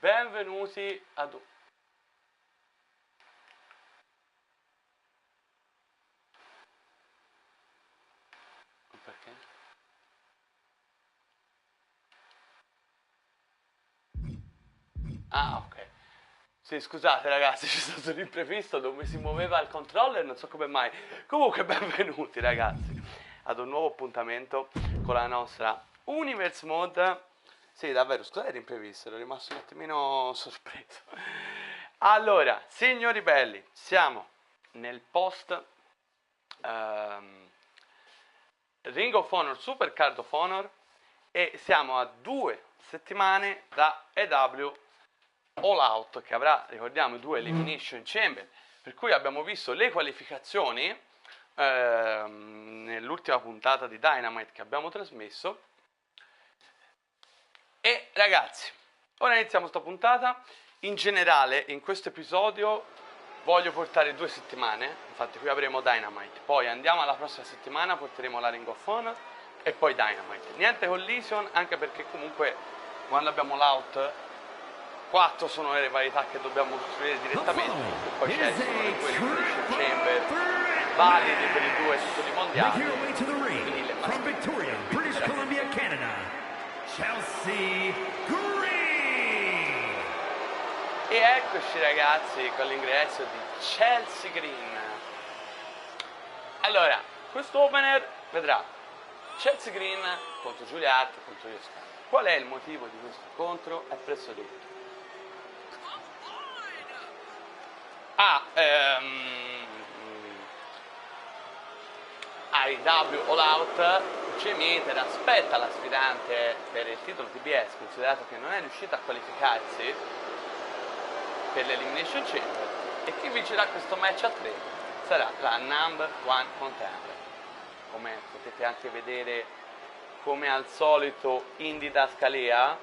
Benvenuti ad un... Perché? Ah, ok. Sì, scusate ragazzi, c'è stato un imprevisto, non mi si muoveva il controller, non so come mai. Comunque, benvenuti ragazzi ad un nuovo appuntamento con la nostra Universe Mode. Sì, davvero, scusate l'imprevisto, ero rimasto un attimino sorpreso. Allora, signori belli, siamo nel post Ring of Honor Super Card of Honor e siamo a 2 settimane da EW All Out, che avrà, ricordiamo, 2 Elimination Chamber, per cui abbiamo visto le qualificazioni nell'ultima puntata di Dynamite che abbiamo trasmesso. E ragazzi, ora iniziamo sta puntata. In generale, in questo episodio voglio portare 2 settimane, infatti qui avremo Dynamite, poi andiamo alla prossima settimana, porteremo la Ring of Honor e poi Dynamite. Niente collision, anche perché comunque quando abbiamo l'out 4 sono le varietà che dobbiamo costruire direttamente, e poi c'è sono le 2 Elimination Chamber validi per i 2 titoli mondiali, quindi from Victoria, British Columbia, Canada, Chelsea Green. E eccoci ragazzi con l'ingresso di Chelsea Green. Allora, questo opener vedrà Chelsea Green contro Julia Hart contro Io Sky. Qual è il motivo di questo incontro? È presso tutto. AEW All Out, Meter aspetta la sfidante per il titolo TBS, considerato che non è riuscita a qualificarsi per l'Elimination Chamber, e chi vincerà questo match a 3 sarà la number 1 contender. Come potete anche vedere, come al solito in didascalia,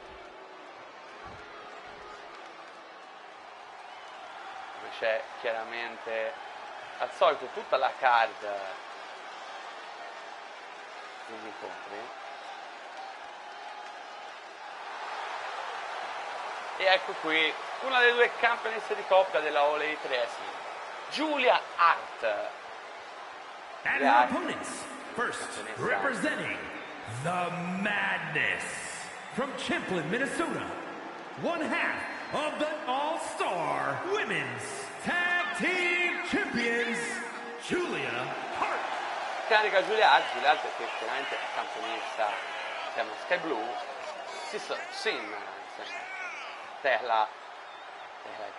dove c'è chiaramente al solito tutta la card degli incontri. E ecco qui una delle 2 campionesse di coppia della All Elite Wrestling, Julia Hart. And her opponents, first representing the Madness from Champlin, Minnesota, one half of the All-Star Women's Tag Team Champions, Julia Hart. Carica Julia Hart perché chiaramente è campionessa, si chiama Sky Blue, Sister Sin, Terla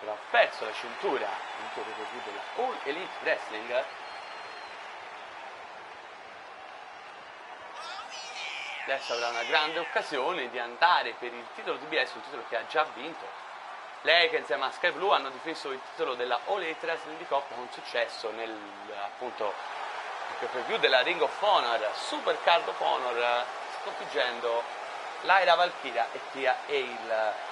però ha perso la cintura in tutto il della All Elite Wrestling. Adesso avrà una grande occasione di andare per il titolo TBS, un titolo che ha già vinto. Lei che insieme a Sky Blue hanno difeso il titolo della All Elite Wrestling di coppia con successo nel appunto preview della Ring of Honor, Super Card of Honor, sconfiggendo Lyra Valkyria e Tia Hale.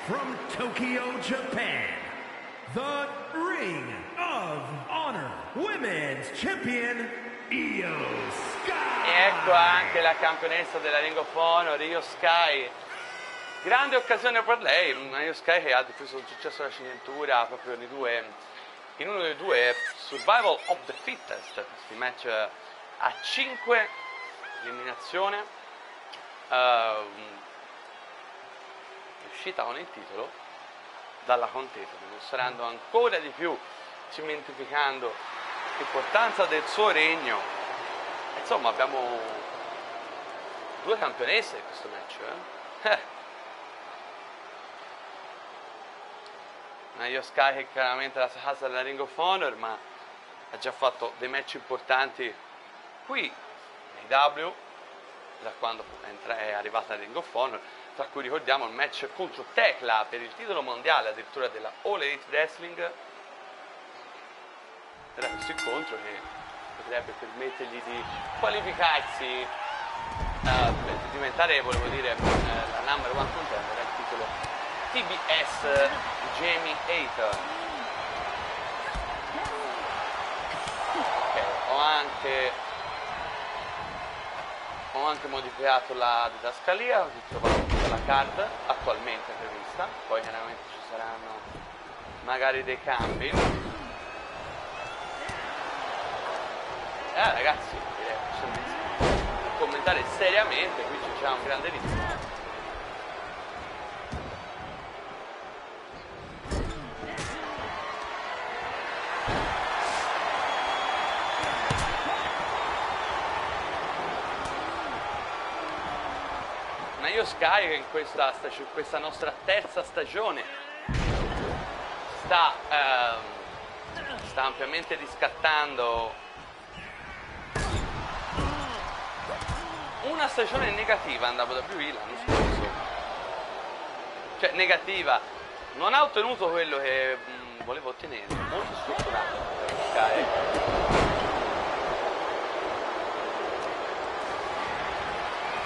From Tokyo, Japan, the Ring of Honor Women's Champion, Io Sky. E ecco anche la campionessa della Ring of Honor, Io Sky. Grande occasione per lei, una Io Sky che ha difeso un successo alla cintura proprio in uno dei 2 Survival of the Fittest, questi match a 5 eliminazione. Uscita con il titolo dalla contesa, dimostrando ancora di più, cementificando l'importanza del suo regno. Insomma, abbiamo 2 campionesse in questo match. Una Io Sky che chiaramente la casa della Ring of Honor, ma ha già fatto dei match importanti qui nei W, da quando è arrivata la Ring of Honor, tra cui ricordiamo il match contro Tekla per il titolo mondiale addirittura della All Elite Wrestling, era questo incontro che potrebbe permettergli di qualificarsi, di diventare, volevo dire, la number one contender al titolo TBS Jamie Hayter. Ok, ho anche modificato la didascalia, ho trovato tutta la card attualmente prevista, poi chiaramente ci saranno magari dei cambi. Ragazzi, direi che possiamo iniziare a commentare seriamente, qui c'è un grande ritmo. Ma io Sky che in questa nostra terza stagione sta ampiamente riscattando una stagione negativa in WWE l'anno scorso, cioè negativa, non ha ottenuto quello che voleva ottenere, molto sfortunato per Sky.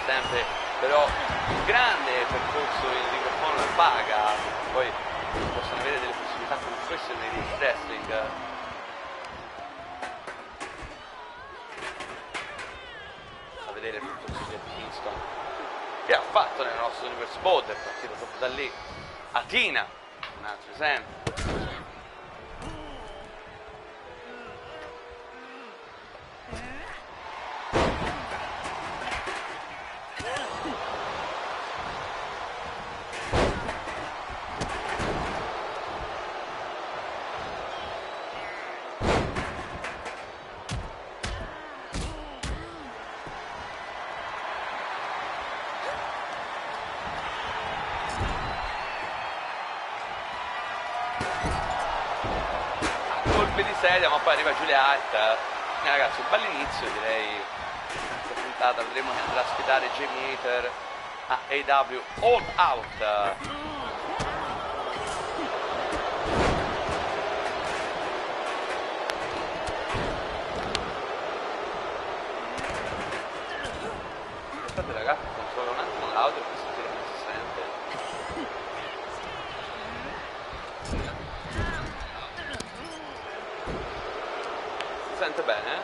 Sempre però un grande percorso in Ring of Honor paga, poi possono avere delle possibilità come queste nei Ring Wrestling. A vedere tutto il signor Kingston che ha fatto nel nostro Universe Spot, è partito proprio da lì. Athena, un altro esempio. Di sedia, ma poi arriva Julia Hart. Ragazzi, un bell'inizio, direi. Questa puntata vedremo che andrà a sfidare Jamie Hayter a AEW All Out. Aspettate ragazzi, controllo un attimo l'audio per sentire come si sente. Sente bene?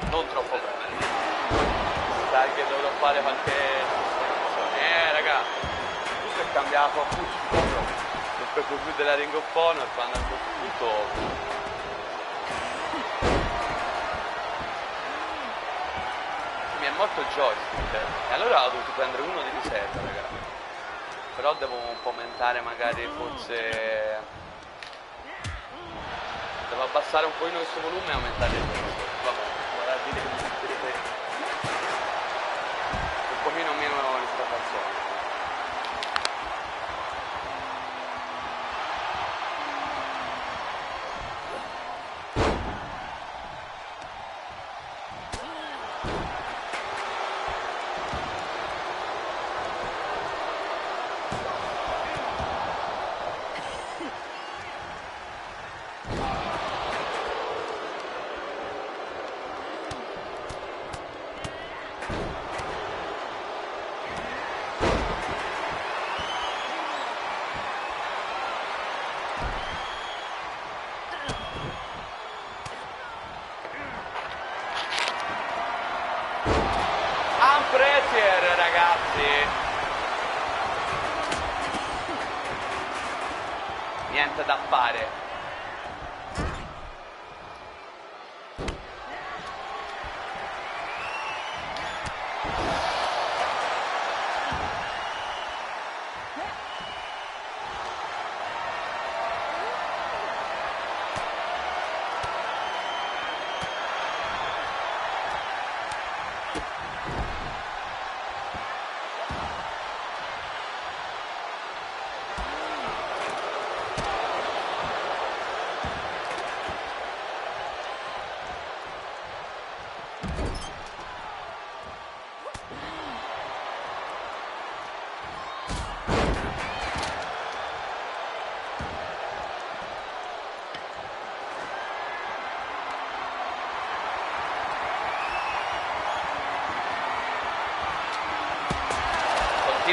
Non troppo bene. Sai che dovrò fare qualche sistemazione. Raga, tutto è cambiato a tutto. Non proprio più della Ring of Honor, quando a un certo punto mi è morto il joystick. E allora ho dovuto prendere uno di riserva, raga. Però devo un po' aumentare magari forse. Devo abbassare un pochino questo volume e aumentare il volume. Vabbè, vorrà dire che mi sentirete un pochino meno rispetto al solito. Pretier, ragazzi, niente da fare.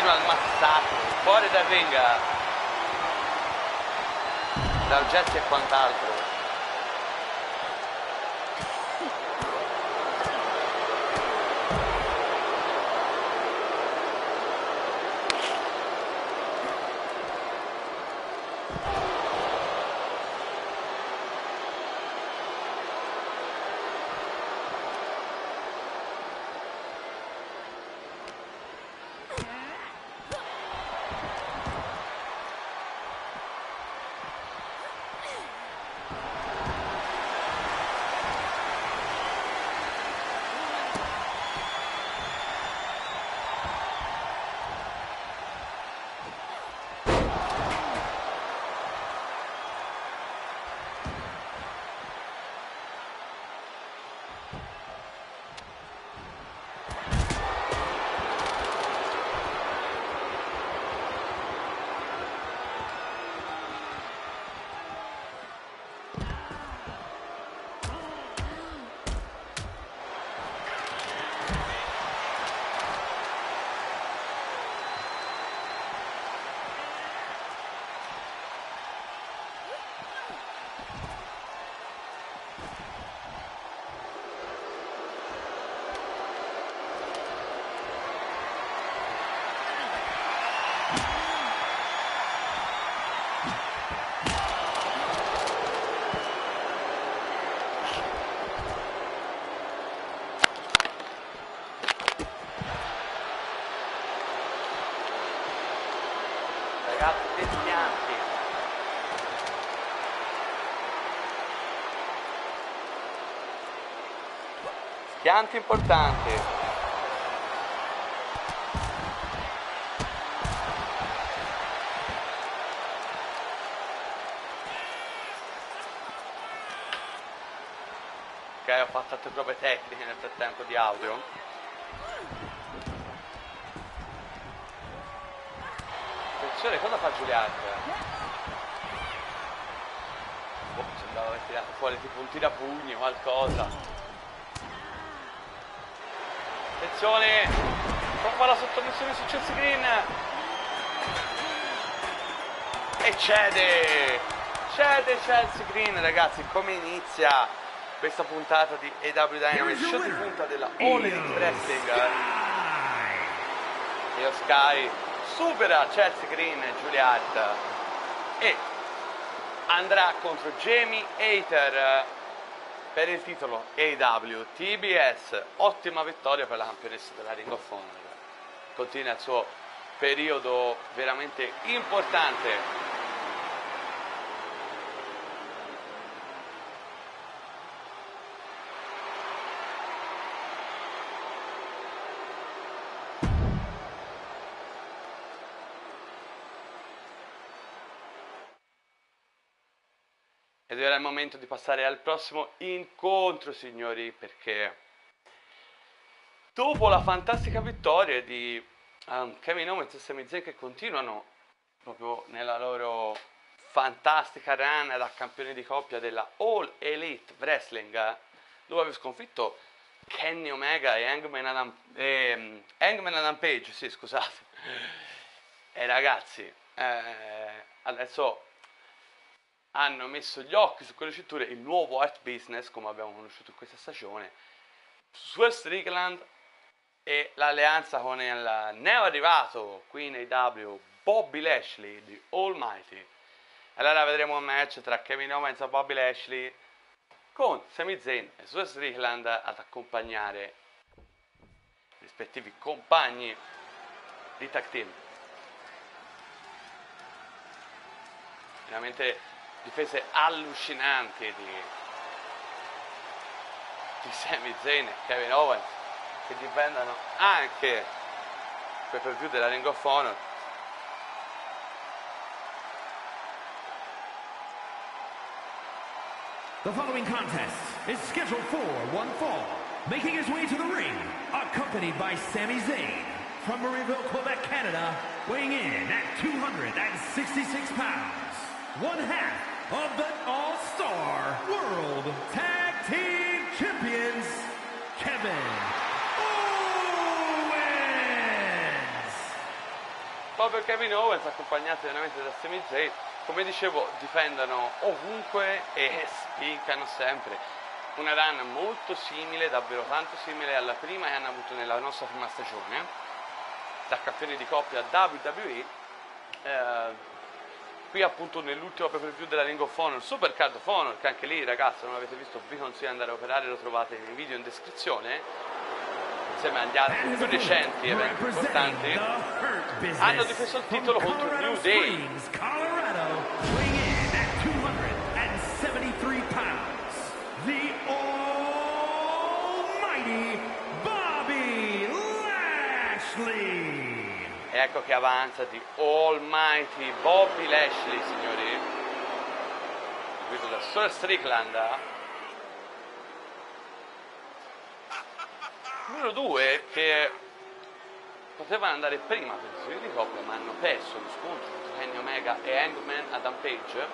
al massacro, fuori dal ring, da oggetti e quant'altro. Ragazzi, testianti. Schianti importanti. Ok, ho fatto altre prove tecniche nel frattempo di audio. Attenzione, cosa fa Juliet? Oh, sembrava aver tirato fuori tipo un tirapugni o qualcosa. Attenzione! Trova la sottomissione su Chelsea Green! E cede! Cede Chelsea Green, ragazzi, come inizia questa puntata di AEW Dynamite, show di punta della All Elite Wrestling. Io Sky supera Chelsea Green e Juliet e andrà contro Jamie Hayter per il titolo AEW TBS. Ottima vittoria per la campionessa della Ring of Honor, continua il suo periodo veramente importante. Ed ora è il momento di passare al prossimo incontro, signori, perché dopo la fantastica vittoria di Kevin Owens e Sami Zayn, che continuano proprio nella loro fantastica run da campioni di coppia della All Elite Wrestling, dove aveva sconfitto Kenny Omega e Hangman Adam Page, sì, scusate. E ragazzi, adesso hanno messo gli occhi su quelle cinture, il nuovo Art Business, come abbiamo conosciuto in questa stagione, su Strickland e l'alleanza con il neoarrivato qui in AEW Bobby Lashley di Almighty. Allora vedremo un match tra Kevin Owens e Bobby Lashley con Sami Zayn e su Strickland ad accompagnare i rispettivi compagni di tag team. Veramente difese allucinanti di Sami Zayn e Kevin Owens, che difendono anche per preview della Ring of Honor. The following contest is scheduled for one fall. Making his way to the ring, accompanied by Sami Zayn, from Marieville, Quebec, Canada, weighing in at 266 pounds, one half of the All-Star World Tag Team Champions, Kevin Owens. Proprio Kevin Owens, accompagnati veramente da Sami Zayn, come dicevo, difendono ovunque e spiccano sempre. Una run molto simile, davvero tanto simile alla prima che hanno avuto nella nostra prima stagione, da campioni di coppia WWE. Qui appunto nell'ultimo pay per view della Ring of Honor, Super Card of Honor, che anche lì ragazzi, se non l'avete visto vi consiglio di andare a operare, lo trovate nei video in descrizione, insieme agli altri più recenti eventi importanti. Hanno difeso il titolo contro New Day. Colorado, weighing in at 273 pounds, the almighty Bobby Lashley. Ecco che avanza di Almighty Bobby Lashley, signori, seguito da Sir Strickland. Numero 2 che potevano andare prima per il titolo di coppia, ma hanno perso lo scontro tra Kenny Omega e Hangman Adam Page,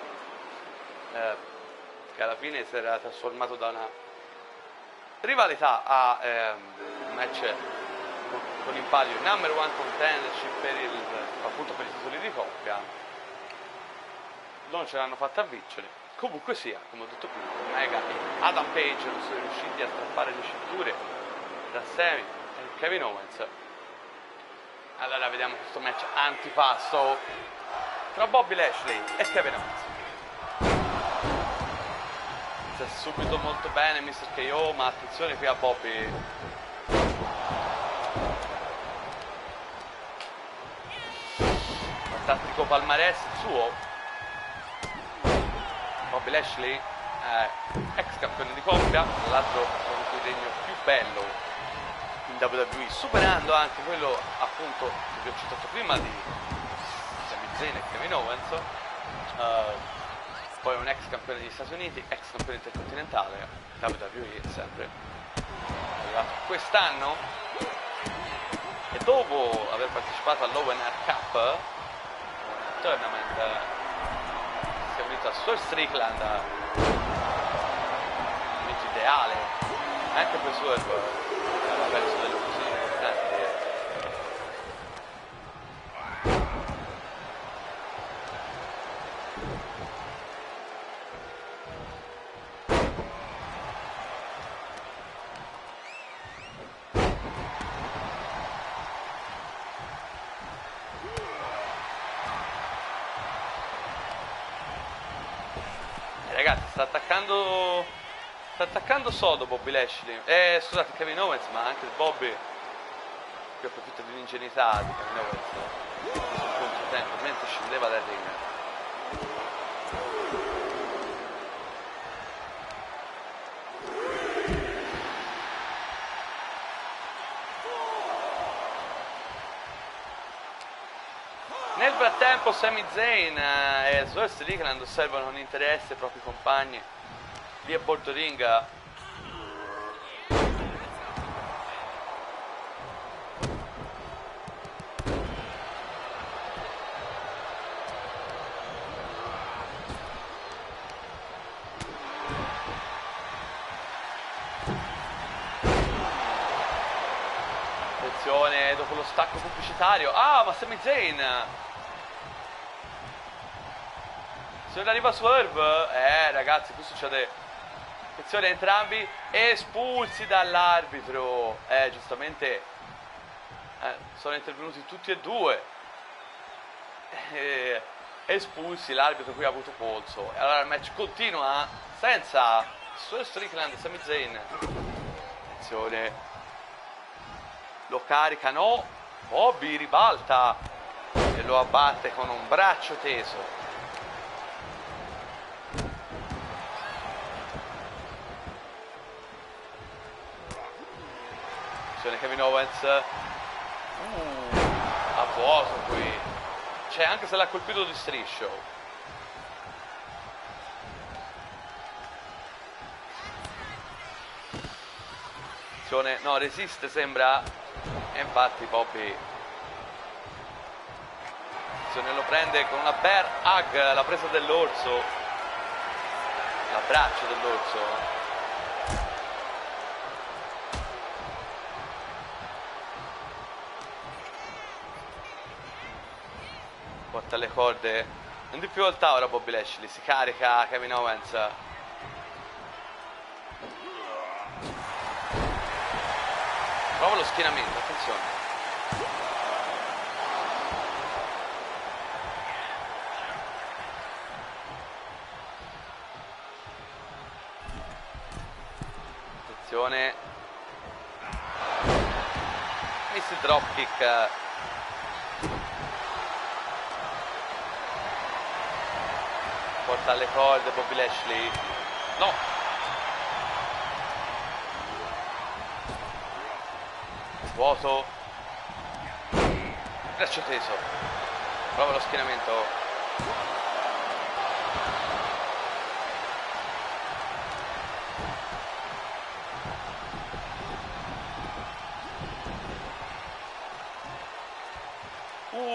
che alla fine si era trasformato da una rivalità a un match con il palio number one contendership appunto per i titoli di coppia. Non ce l'hanno fatta vincere. Comunque sia, come ho detto prima, Omega e Adam Page non sono riusciti a strappare le cinture da Sami e Kevin Owens. Allora vediamo questo match antipasto tra Bobby Lashley e Kevin Owens. Inizia subito molto bene Mr. KO, ma attenzione qui a Bobby. Fantastico palmarès suo. Bobby Lashley, ex campione di coppia, tra l'altro con il regno più bello in WWE, superando anche quello appunto che vi ho citato prima di Sami Zayn e Kevin Owens. Poi un ex campione degli Stati Uniti, ex campione intercontinentale, WWE sempre, è arrivato quest'anno e dopo aver partecipato all'Owen Cup, un tournament, si è unito a Sir Strickland, amico ideale anche per Swerve. Aveva perso delle occasioni importanti. Ragazzi, sta attaccando sodo Bobby Lashley, scusate Kevin Owens, ma anche Bobby che approfitta di un'ingenuità di Kevin Owens sul controtempo mentre scendeva dal ring. Nel frattempo Sami Zayn e Swerve Strickland osservano con interesse i propri compagni lì a bordo ring. Attenzione, dopo lo stacco pubblicitario. Ah, ma Sami Zayn! Se non arriva Swerve, ragazzi, qui succede. Attenzione, entrambi espulsi dall'arbitro. Giustamente sono intervenuti tutti e due. Espulsi, l'arbitro qui ha avuto polso. E allora il match continua senza Swerve Strickland e Sami Zayn. Attenzione, lo caricano. Bobby ribalta e lo abbatte con un braccio teso. Kevin Owens a vuoto qui, cioè anche se l'ha colpito di striscio. No, resiste sembra, e infatti Bobby lo prende con una bear hug, la presa dell'orso, l'abbraccio dell'orso. Porta le corde in difficoltà ora Bobby Lashley, si carica Kevin Owens. Prova lo schienamento, attenzione. Attenzione. Miss dropkick. Porta alle corde Bobby Lashley. No. Vuoto. Braccio teso. Prova lo schienamento.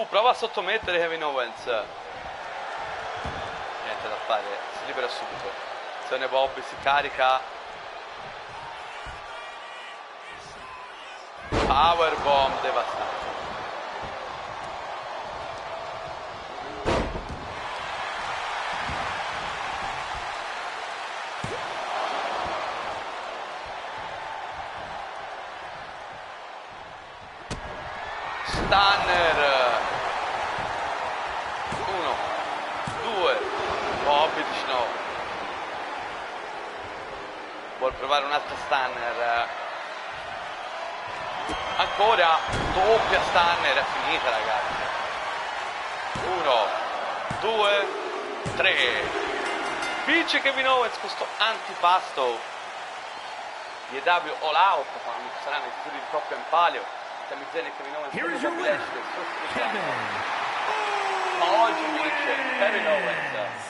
Prova a sottomettere Kevin Owens. Niente da fare, si libera subito. Attenzione, Bobby si carica. Powerbomb devastante. Stunner. 1, 2. Bobby dice no. Vuol provare un'altra stunner. Ancora doppia stunner, è finita ragazzi. 1, 2, 3. Vince Kevin Owens questo antipasto di EW All Out quando saranno i titoli di coppia in palio. Sami Zayn e Kevin Owens. Here's your winner, Kevin. Ma oggi vince Kevin Owens.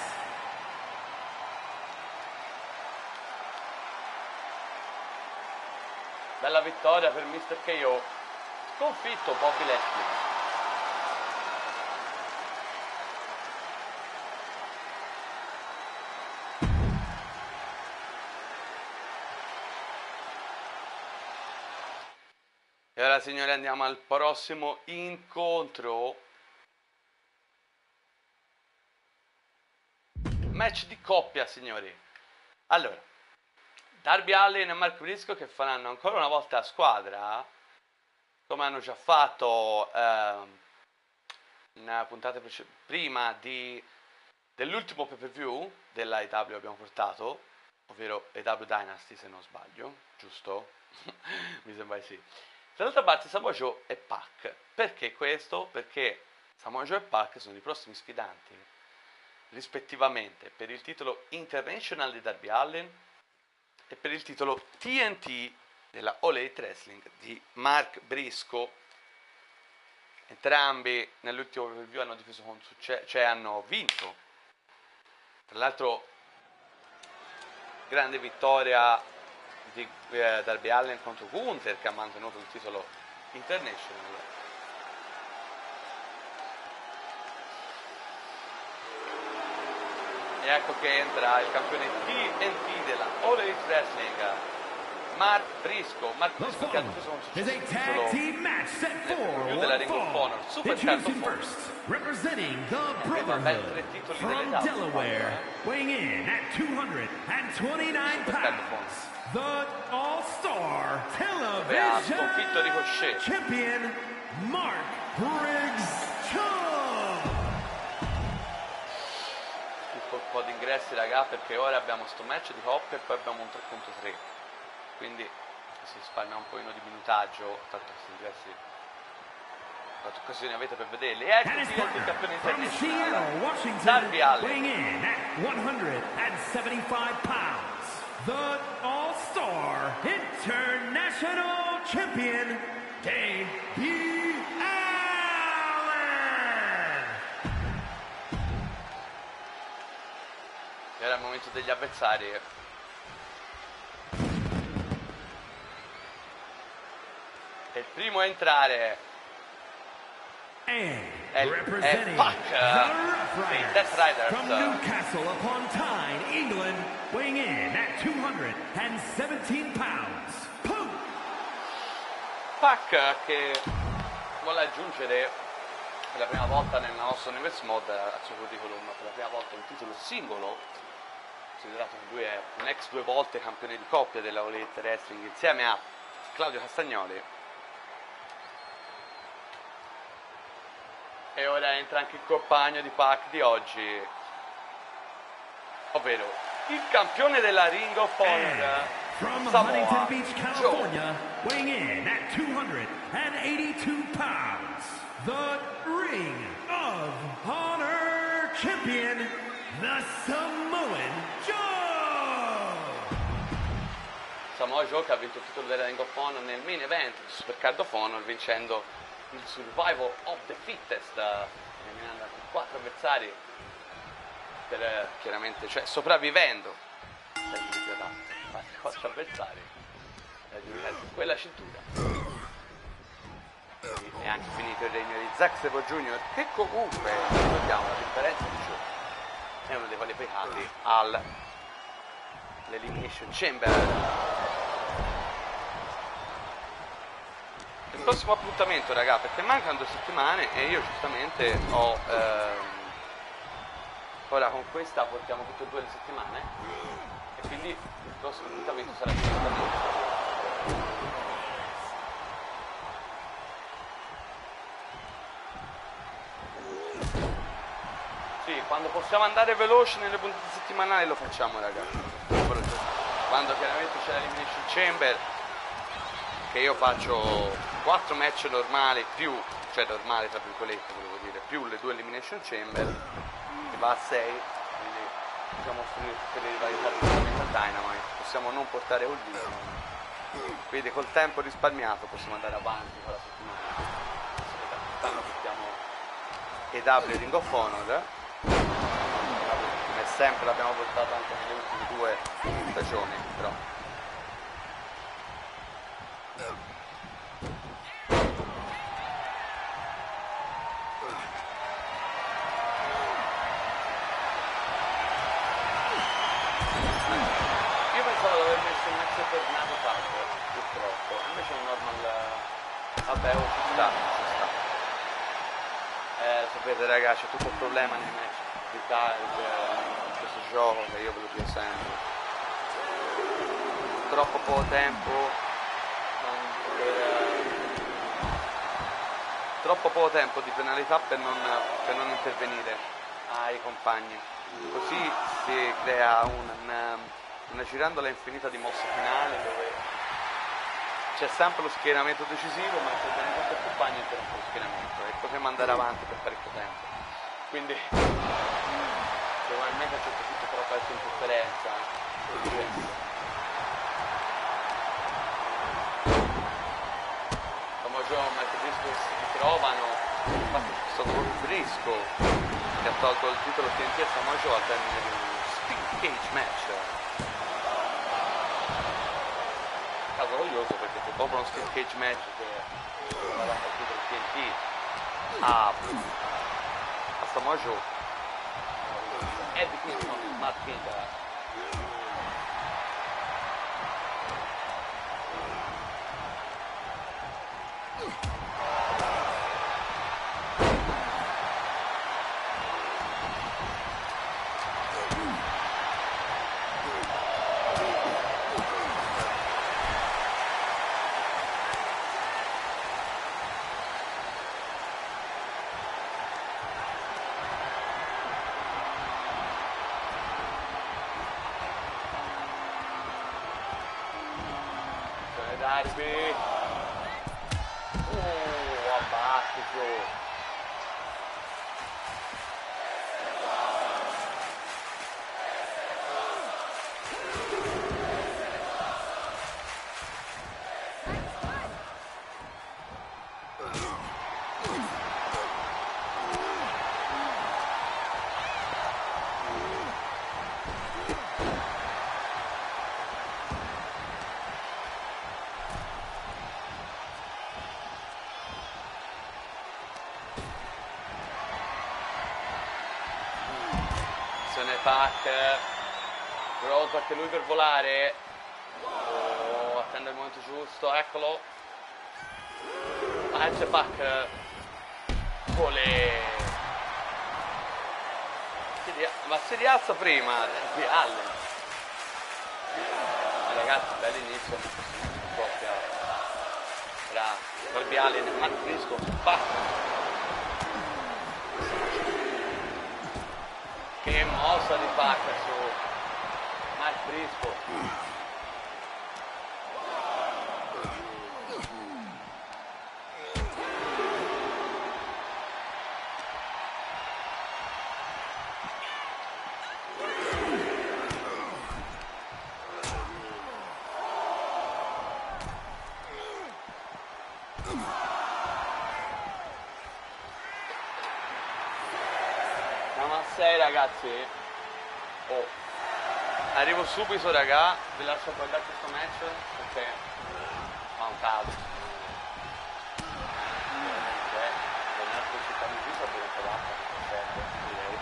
Bella vittoria per Mr. KO. Sconfitto Bobby Lashley. E ora signori andiamo al prossimo incontro. Match di coppia signori. Allora, Darby Allin e Mark Briscoe che faranno ancora una volta a squadra, come hanno già fatto in puntate prima dell'ultimo pay per view della EW abbiamo portato, ovvero EW Dynasty se non sbaglio, giusto? Mi sembra di sì. Dall'altra parte Samoa Joe e Pac. Perché questo? Perché Samoa Joe e Pac sono i prossimi sfidanti rispettivamente per il titolo International di Darby Allin e per il titolo TNT della All Elite Wrestling di Mark Briscoe. Entrambi nell'ultimo review hanno difeso con successo, cioè hanno vinto. Tra l'altro grande vittoria di Darby Allin contro Gunther che ha mantenuto il titolo International. E ecco che entra il campione TNT della All Elite Wrestling, Mark Briscoe. Mark Briscoe che ha difeso con successo il titolo nel della Ring of Honor Super Card of representing the Brotherhood from Delaware, weighing in at 229 pounds, the All-Star Television Champion, Mark Briggs Chum. Un po' di ingressi raga, perché ora abbiamo sto match di coppia e poi abbiamo un 3 contro 3, quindi si risparmia un pochino di minutaggio, tanto questi ingressi quante occasioni avete per vederli. E ecco il campione internazionale Darby Allin, weighing in at 175 pounds, the All-Star International Champion, Darby Allin. E ora è il momento degli avversari. E il primo a entrare è Pac dei Death Riders from Newcastle upon Tyne, England, weighing in at 217 pounds. Pac che vuole aggiungere per la prima volta nella nostra Universe Mod, al suo curriculum, per la prima volta un titolo singolo, considerato che lui è un ex 2 volte campione di coppia della All Elite Wrestling insieme a Claudio Castagnoli. E ora entra anche il compagno di Pac di oggi, ovvero il campione della Ring of Honor, From Samoa Huntington Beach, Joe. California, weighing in at 282 pounds, the Ring of Honor champion, the Samoan Joe! Samoa Joe, che ha vinto il titolo della Ring of Honor nel main event di Supercard of Honor, vincendo il Survival of the Fittest, eliminando anche 4 avversari, per chiaramente, cioè sopravvivendo altri 4 avversari, quella cintura. E anche finito il regno di Zack Sabre Jr., che comunque, ricordiamo, la differenza di Joe, è uno dei qualificati all'Elimination Chamber. Il prossimo appuntamento, raga, perché mancano 2 settimane e io giustamente ho ora con questa portiamo tutte e 2 le settimane e quindi il prossimo appuntamento sarà sicuramente sì, quando possiamo andare veloci nelle puntate settimanali lo facciamo, ragazzi. Quando chiaramente c'è l'Elimination Chamber, che io faccio 4 match normali più, cioè normali tra virgolette volevo dire, più le 2 Elimination Chamber, che va a 6, quindi possiamo offrire tutte le rivalità direttamente a Dynamite, possiamo non portare All Elite, quindi col tempo risparmiato possiamo andare avanti con la settimana. Quest'anno portiamo EW Ring of Honor, come sempre l'abbiamo portato anche nelle ultime 2 stagioni, però io pensavo di aver messo un match per Nato Parker, purtroppo, invece è un normal, vabbè, ci sta. Sapete, ragazzi, c'è tutto il problema nei match di card in questo gioco, che io ve lo dico sempre, troppo poco tempo troppo poco tempo di penalità per non intervenire ai compagni, così si crea una girandola infinita di mosse finali dove c'è sempre lo schieramento decisivo, ma se viene tutto il compagno interrompe lo schieramento e potremo andare avanti per parecchio tempo, quindi probabilmente a un certo punto però qualche interferenza Samoa Joe e Mike Briscoe si ritrovano, infatti è stato proprio Briscoe che ha tolto il titolo TNT a Samoa Joe al termine di un Steel Cage match. Caso curioso perché c'è proprio uno Steel Cage match che ha dato il titolo TNT a Samoa Joe, Eddie Kingston e Matt King. Darby, abbatti Joe. Pac, pronto anche lui per volare, attende il momento giusto, eccolo, c'è Pac, Olè. Ma si rialza prima Darby Allin. Ragazzi, bell'inizio, coppia tra Darby Allin e Mark Briscoe. Che mossa di pacca su Mark Briscoe. Ma sei ragazzi, oh, arrivo subito raga, vi lascio guardare questo match perché fa un caso. Con un'altra città di vita abbiamo trovato perfetto, direi.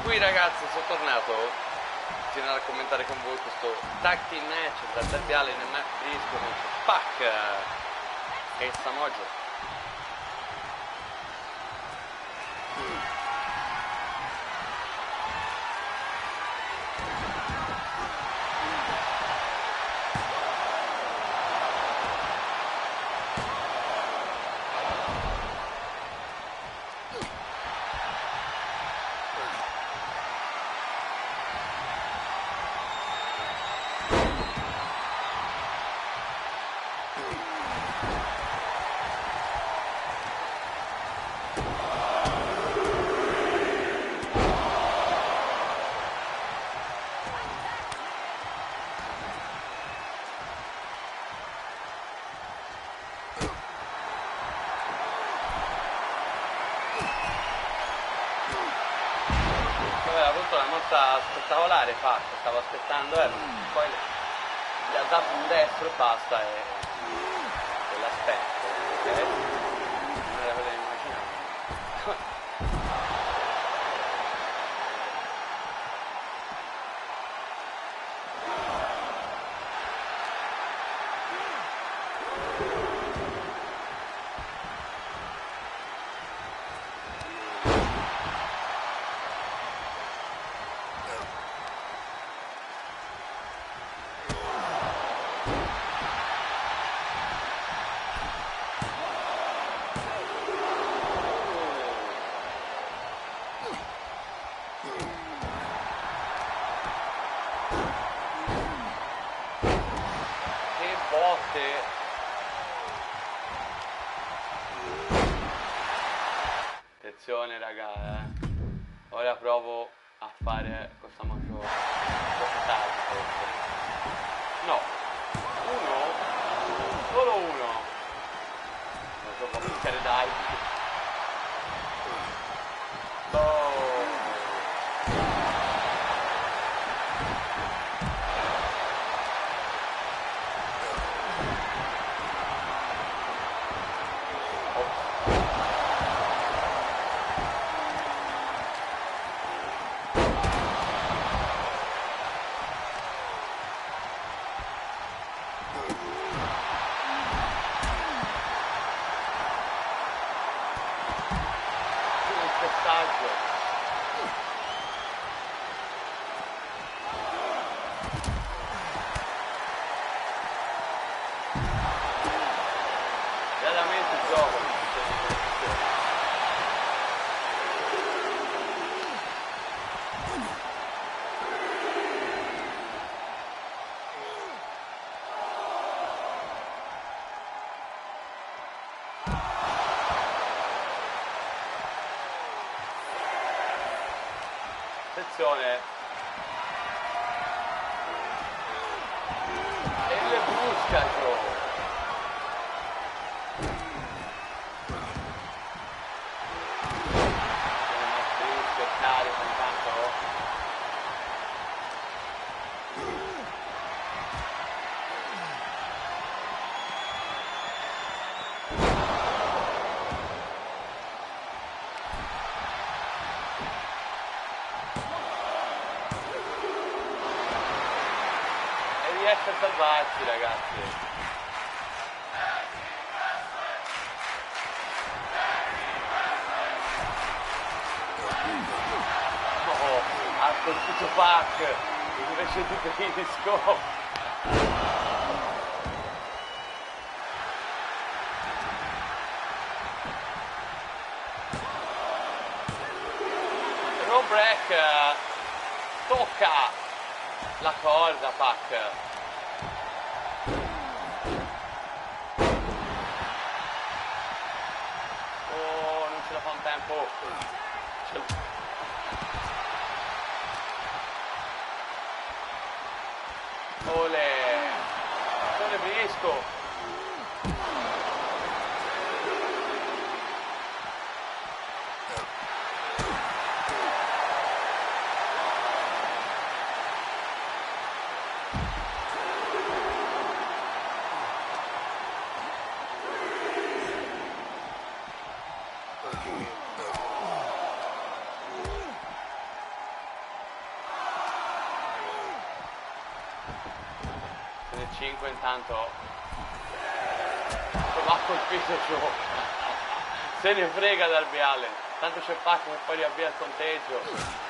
Qui ragazzi, sono tornato. continuare a commentare con voi questo tag team match tra Darby Allin e Matt Briscoe contro Pac e Samoa Joe. Una mossa spettacolare fatta, stavo aspettando, poi gli ha dato un destro e basta e l'ha spento, ok? Non era quello che immaginavo. Attenzione raga, ora provo a fare questa moto forse. No, solo uno. Non so come iniziare dai. Veramente il gioco. Attenzione. E le busca Joe. Riesce a salvarsi ragazzi. Oh, ha colpito Pac invece di Briscoe. Rob Break tocca la corda Pac. Ce la fa un tempo. Ole Briscoe. 5 intanto va colpito Joe. Se ne frega Darby Allin, tanto c'è Pac che poi riavvia il conteggio.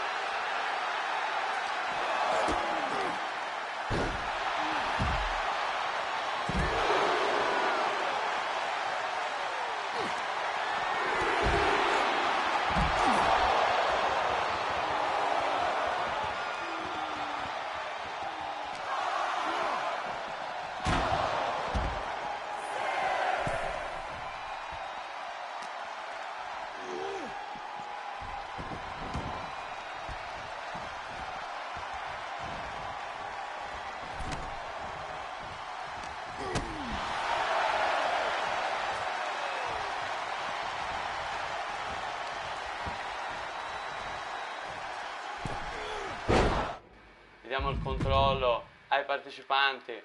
Diamo il controllo ai partecipanti,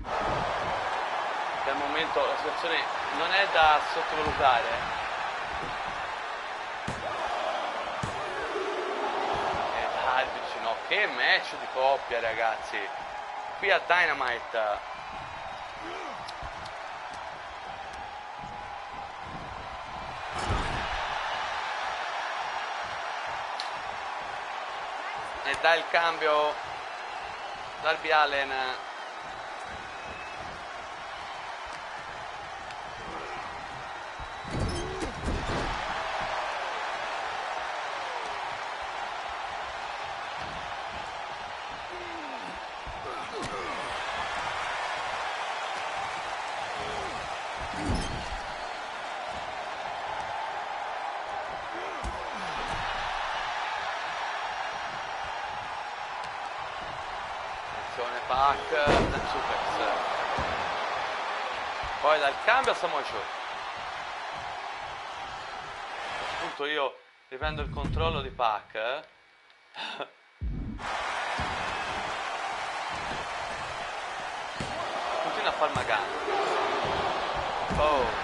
che al momento la situazione non è da sottovalutare. E Darby, no, che match di coppia ragazzi, qui a Dynamite. E dà il cambio Darby Allin. Pac da Suplex, poi dal cambio a Samoa Joe. A questo punto io riprendo il controllo di Pac. Continua a far magana. Oh,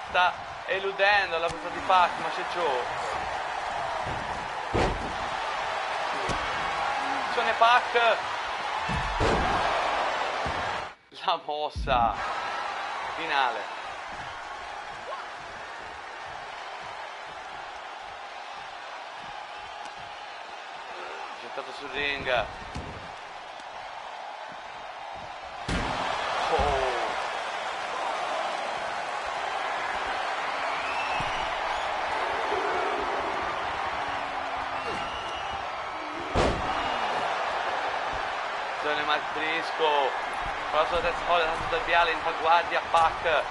sta eludendo la presa di Pac, ma c'è Joe. Attenzione Pac, la mossa finale. Gettato sul ring. Mark Briscoe, con la sua terza folle, tanto Darby Allin fa guardia a Pac.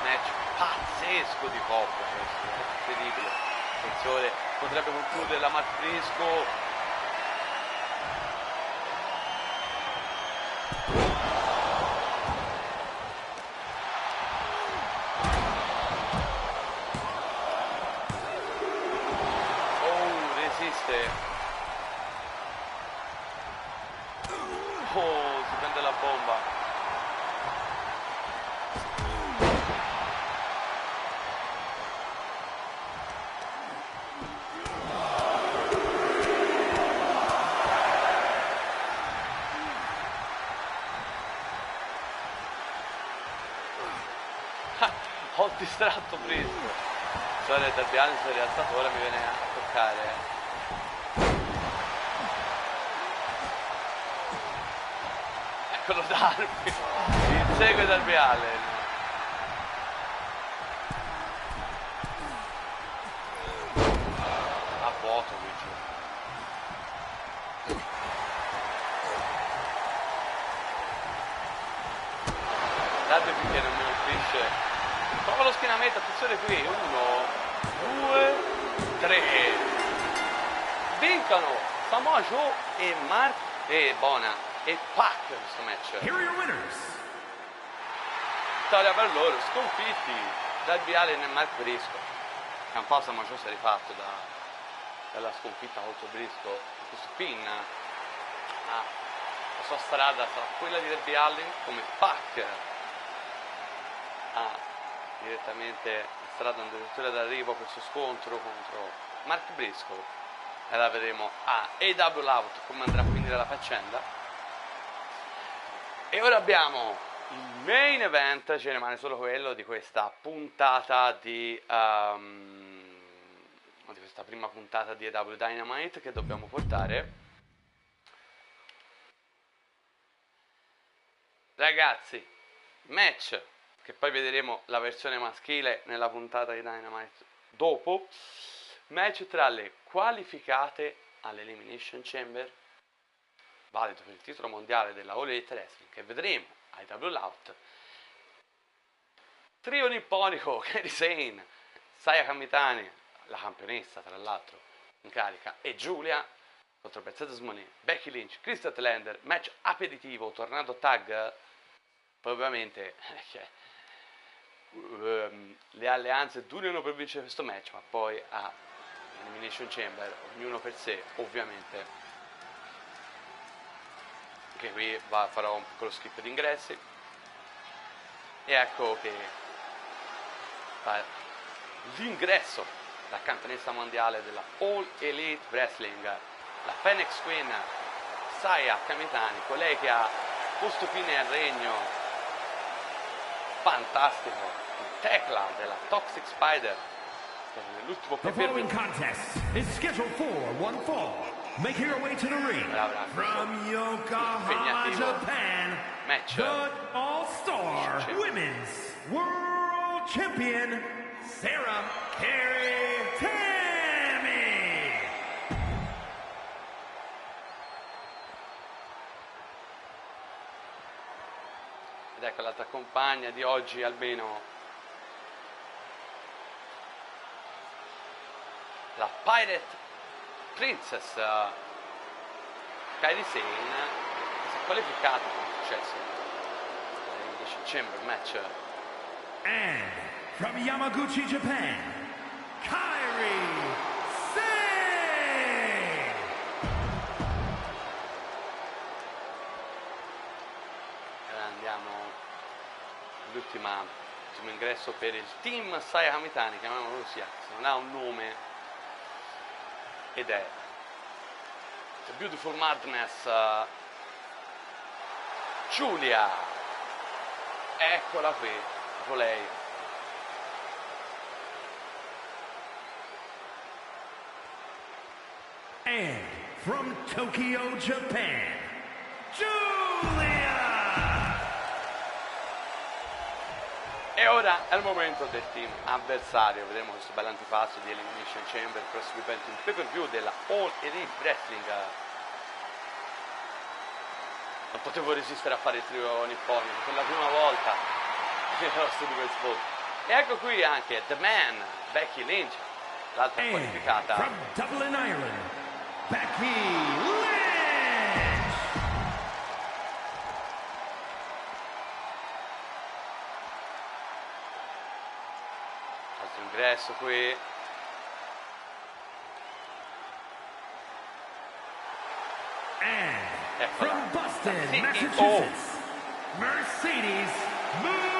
Match pazzesco di coppia, incredibile. Attenzione, potrebbe concludere la Mark Briscoe. Resiste. Oh, si prende la bomba. Ho distratto Briscoe. Sorry, Darby Allin si è rialzato, ora mi viene a toccare. Eccolo Darby, insegue Darby Allin. A vuoto qui giù. Darby finché non mi colpisce. Prova lo schienamento, attenzione qui. 1, 2, 3. Vincano Samoa Joe e Mark e Bona e Pac questo match. Here are your winners. Vittoria per loro, sconfitti Darby Allin e Mark Briscoe. È un po' macioso rifatto dalla sconfitta contro Briscoe. Questo pin, la sua strada sarà quella di Darby Allin, come Pac ha direttamente la strada addirittura d'arrivo per il suo scontro contro Mark Briscoe, e la vedremo a AW Out come andrà a finire la faccenda. E ora abbiamo il main event, ce ne rimane solo quello di questa puntata di questa prima puntata di AW Dynamite che dobbiamo portare. Ragazzi, match, che poi vedremo la versione maschile nella puntata di Dynamite dopo, match tra le qualificate all'Elimination Chamber, valido per il titolo mondiale della All Elite Wrestling, che vedremo ai AW Out. Trio nipponico, Kairi Sane, Saya Kamitani, la campionessa tra l'altro in carica, e Giulia contro Mercedes Moné, Becky Lynch, Kris Statlander, match aperitivo, tornado tag. Poi ovviamente le alleanze durano per vincere questo match, ma poi a Elimination Chamber ognuno per sé, ovviamente. Anche qui farò un piccolo skip di ingressi. E ecco che l'ingresso da campionessa mondiale della All Elite Wrestling, la Phoenix Queen Saya Kamitani, colei che ha posto fine al regno fantastico, il tecla della Toxic Spider nell'ultimo The following contest is scheduled for one fall. Making her way to the ring from Yokohama, Japan, match the All-Star Women's World Champion, Sarah Carey Tammy. Ed ecco l'altra compagna di oggi almeno, la Pirate Princess Kairi Sane, che si è qualificata con successo all'Elimination Chamber match. And from Yamaguchi, Japan, Kairi Sane. E andiamo all'ultimo ingresso per il team Saya Kamitani, chiamiamolo così, se non ha un nome, ed è The Beautiful Madness, Giulia. Eccola qui, proprio lei. And from Tokyo, Japan, Giulia. E ora è il momento del team avversario. Vedremo questo bel antipasto di Elimination Chamber, il prossimo evento in pay-per-view della All Elite Wrestling. Non potevo resistere a fare il trio nipponico per la prima volta nel nostro di Westport. E ecco qui anche The Man, Becky Lynch, l'altra qualificata. From Dublin, Ireland, Becky Lynch. Altro ingresso qui. And Eccola. from Boston, CEO. Massachusetts, Mercedes Moné.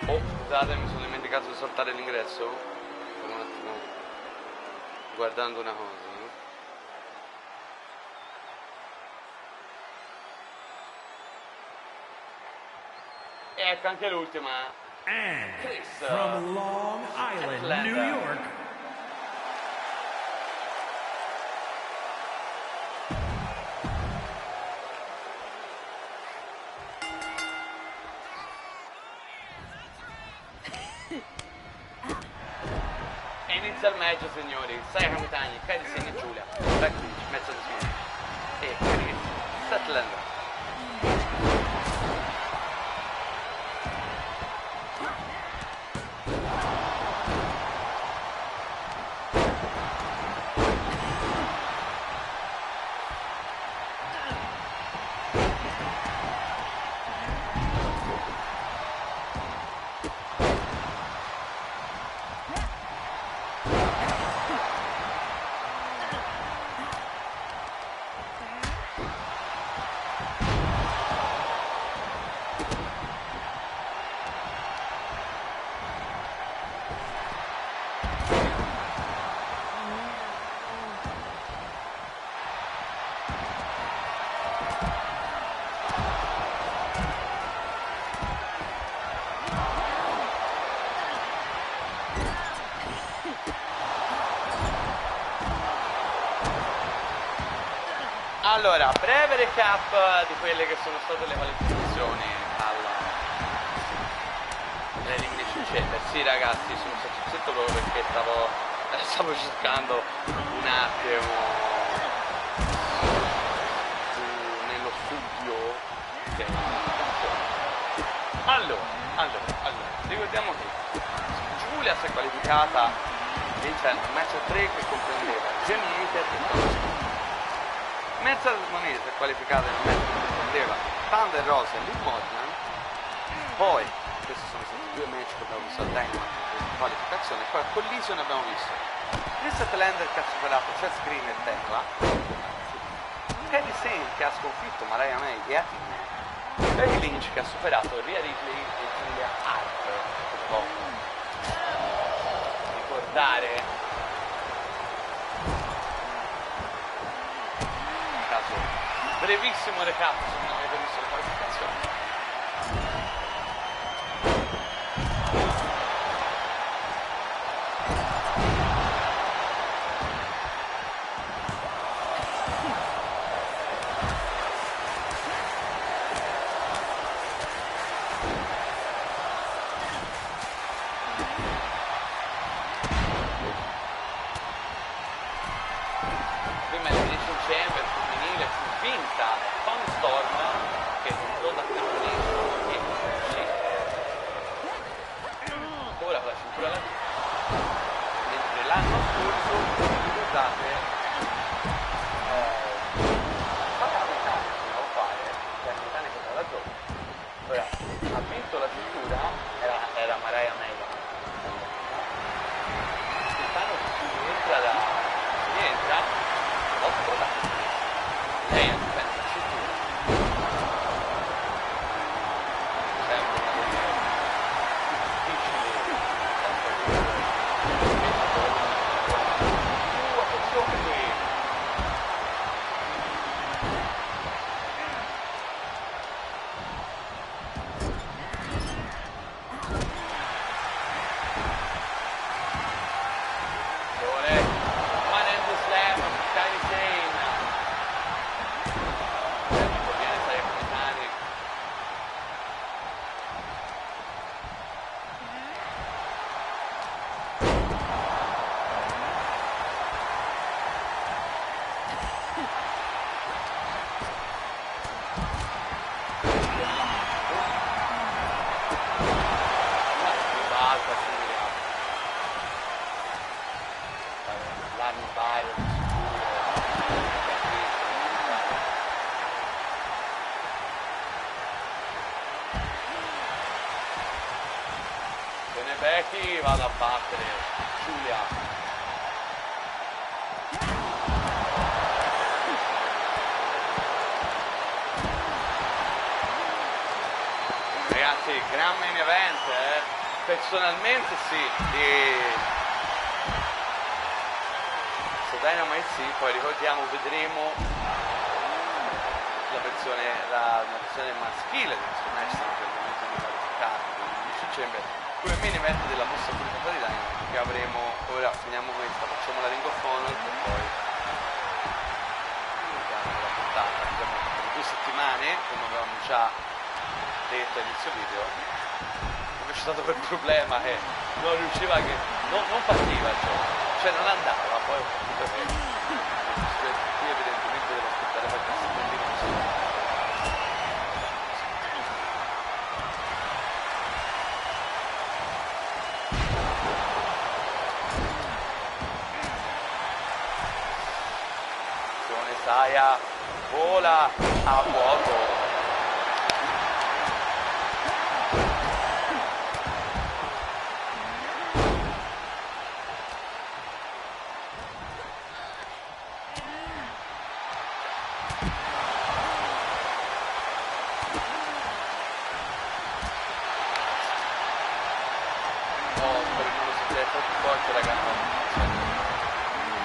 Oh, scusate, mi sono dimenticato di saltare l'ingresso. Per un attimo, guardando una cosa. E ecco anche l'ultima. And Chris, from Long Island, Atlanta. New York, inizia il match, signori. Sei capitani, Kairi Sane e Giulia. Becky Lynch, mezzo di sinistra. E Chris Statlander. Allora, breve recap di quelle che sono state le qualificazioni all'Elimination Chamber. Sì ragazzi, sono stato zitto proprio perché stavo cercando un attimo nello studio che allora, ricordiamo che Giulia si è qualificata vincendo un match a 3 che comprendeva Jamie Hater e Thomas. Mezza Moneta si è qualificata in un match che comprendeva Thunder Rosa e Liv Morgan. Poi, questi sono stati 2 match che abbiamo visto a Dynamite in qualificazione. Poi a Collision abbiamo visto Chris Statlander che ha superato Chess Green e Tecla, Kairi Sane che ha sconfitto Mariah May e Athena, Becky Lynch che ha superato Rhea Ripley e Julia Hart. Ricordare brevissimo recap se non avete visto le qualificazioni. Prima l'Elimination Chamber femminile fu vinta con Storm che entrò da campanello e uscì ancora con la cintura alla vita, mentre l'anno scorso, ricordate, stava la meccanica che andavo a fare, che la meccanica era la zona. Ora, ha vinto la cintura, era Mariah May. Quest'anno si rientra, lei ha difeso la cintura. Sempre una delle più difficili, attenzione qui. Becky vado a battere Giulia. Ragazzi, gran main event, personalmente sì, su Dynamite sì, poi ricordiamo, vedremo la versione maschile di questo match, per il momento di qualificati, dicembre, come main event della mossa pubblicata di Dynamite che avremo. Ora finiamo questa, facciamo la Ring of Honor e poi vediamo la puntata. Abbiamo 2 settimane, come avevamo già detto all'inizio video, dove c'è stato quel problema che non riusciva, che non partiva il gioco. cioè non andava, poi ho capito che qui evidentemente devo aspettare per il secondino così. Saya vola a vuoto. Spero non lo sentire troppo forte, raga, no.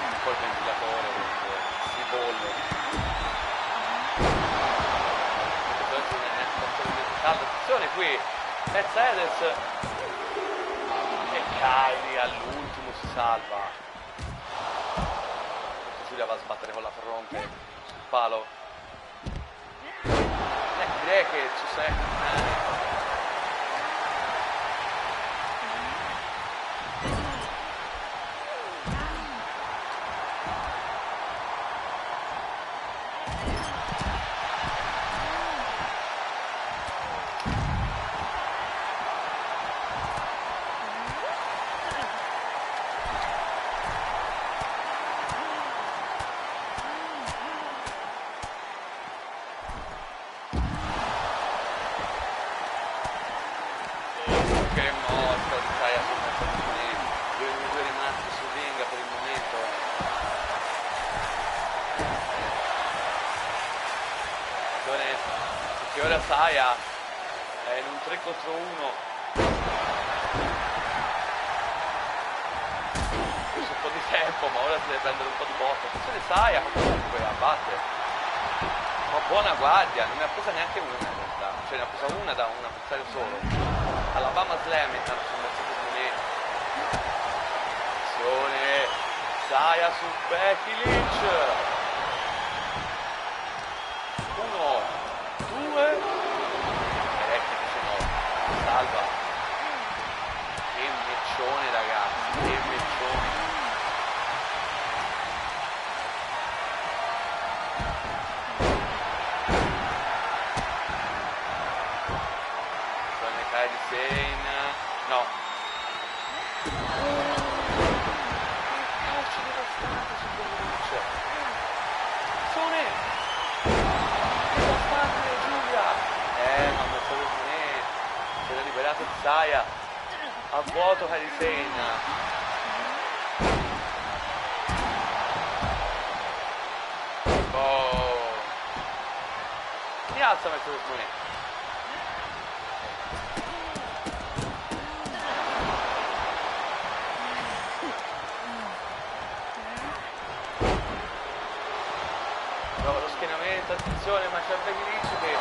Un po' il ventilatore perché si bolle. Attenzione qui, Mercedes e Kylie all'ultimo si salva. Giulia va a sbattere con la fronte sul palo. Direi che ci sei. Che ora Saya è in un 3 contro 1. Questo un po' di tempo, ma ora si deve prendere un po' di botta. Attenzione Saya comunque abbatte. Ma buona guardia, non ne ha presa neanche una in realtà. Cioè ne ha presa una da un avversario solo. Alabama Slam intanto sul Mercedes Monet. Attenzione Saya su Becky Lynch. 1 2 e Becky dice no, salva. Che meccione ragazzi, che meccione. Sono Kairi Sane, no. Calcio devastante su Becky Lynch. Sone ma Mercedes Monet si era liberato di Saya a vuoto Kairi Sane. Oh, si alza Mercedes Monet. Prova lo schienamento, attenzione, ma c'è Becky Lynch che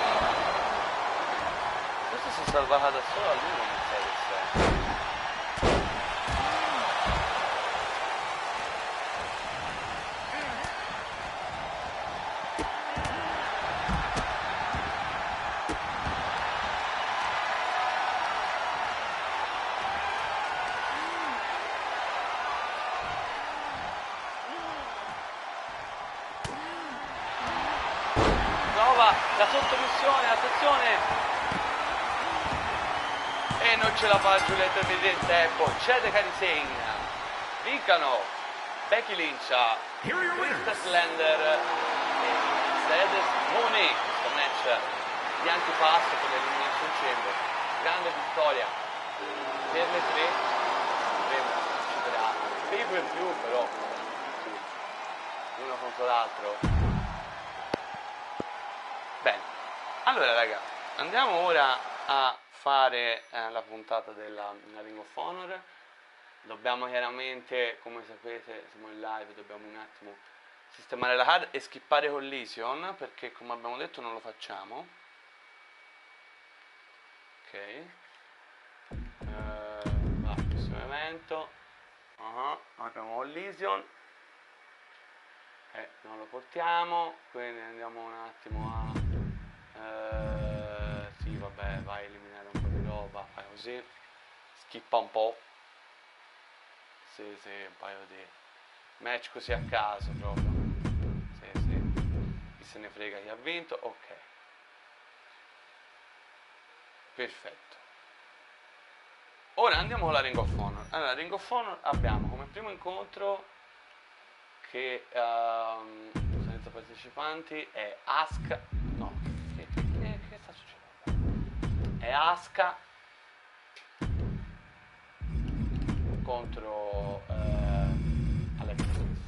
si è salvata da solo a lui Mercedes. Prova la sottomissione, attenzione! E non ce la fa Giulietta Termini in tempo, cede Kairi Sane. Vincano Becky Lynch, Krista Slender e Mercedes Monet. Questo match di antipasto per l'Elimination Chamber. Grande vittoria per le tre. Vedremo se succederà pay per view, però uno contro l'altro. Bene, allora raga, andiamo ora a fare la puntata della Ring of Honor. Dobbiamo chiaramente, come sapete, siamo in live, dobbiamo un attimo sistemare la card e skippare Collision, perché come abbiamo detto non lo facciamo. Ok, prossimo evento. Abbiamo Collision e non lo portiamo, quindi andiamo un attimo a sì vabbè, vai a eliminare un po' di roba, fai così, skippa un po', sì un paio di Match così a caso proprio. Sì. Chi se ne frega chi ha vinto. Ok. Perfetto. Ora andiamo con la Ring of Honor. Allora, Ring of Honor abbiamo come primo incontro che senza partecipanti è Asuka. No, che sta succedendo? È Asuka contro Alexa Bliss.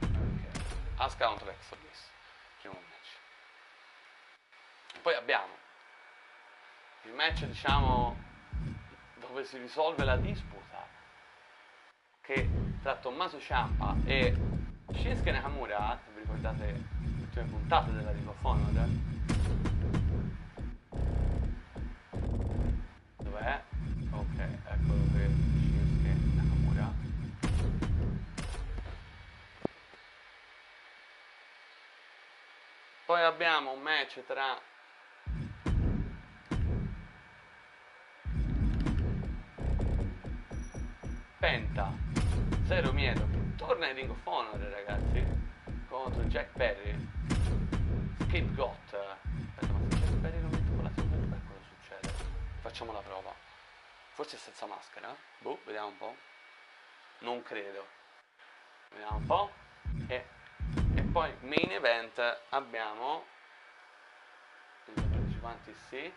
Ok. Asuka contro Alexa Bliss. Primo match. Poi abbiamo il match, diciamo, dove si risolve la disputa che tra Tommaso Ciampa e Shinsuke Nakamura, se vi ricordate le ultime puntate della Ring of Honor. Dov'è? Ok, eccolo qui, Shinsuke Nakamura. Poi abbiamo un match tra Penta, Zero Miedo, che torna in Ring of Honor, ragazzi, contro Jack Perry, Scapegoat. Aspetta, ma se Jack Perry lo mette con la Silver, cosa succede? Facciamo la prova. Forse è senza maschera? Boh, vediamo un po'. Non credo. Vediamo un po'. E poi main event abbiamo i partecipanti sì,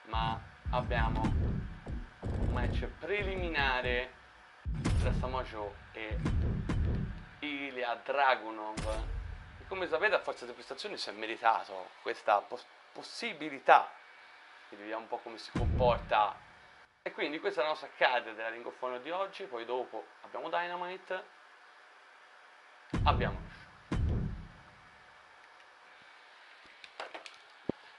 ma abbiamo un match preliminare tra Samoa Joe e Ilya Dragunov, e come sapete a forza di prestazioni si è meritato questa possibilità, quindi vediamo un po' come si comporta. E quindi questa è la nostra card della Ring of Honor di oggi. Poi dopo abbiamo Dynamite, abbiamo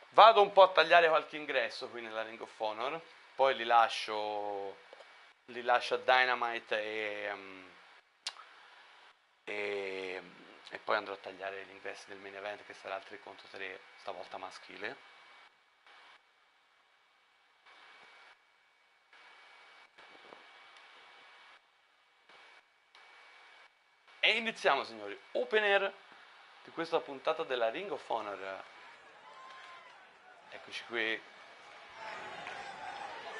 vado un po' a tagliare qualche ingresso qui nella Ring of Honor, poi li lascio a Dynamite e poi andrò a tagliare gli ingressi del main event, che sarà il 3 contro 3, stavolta maschile. E iniziamo, signori, opener di questa puntata della Ring of Honor. Eccoci qui,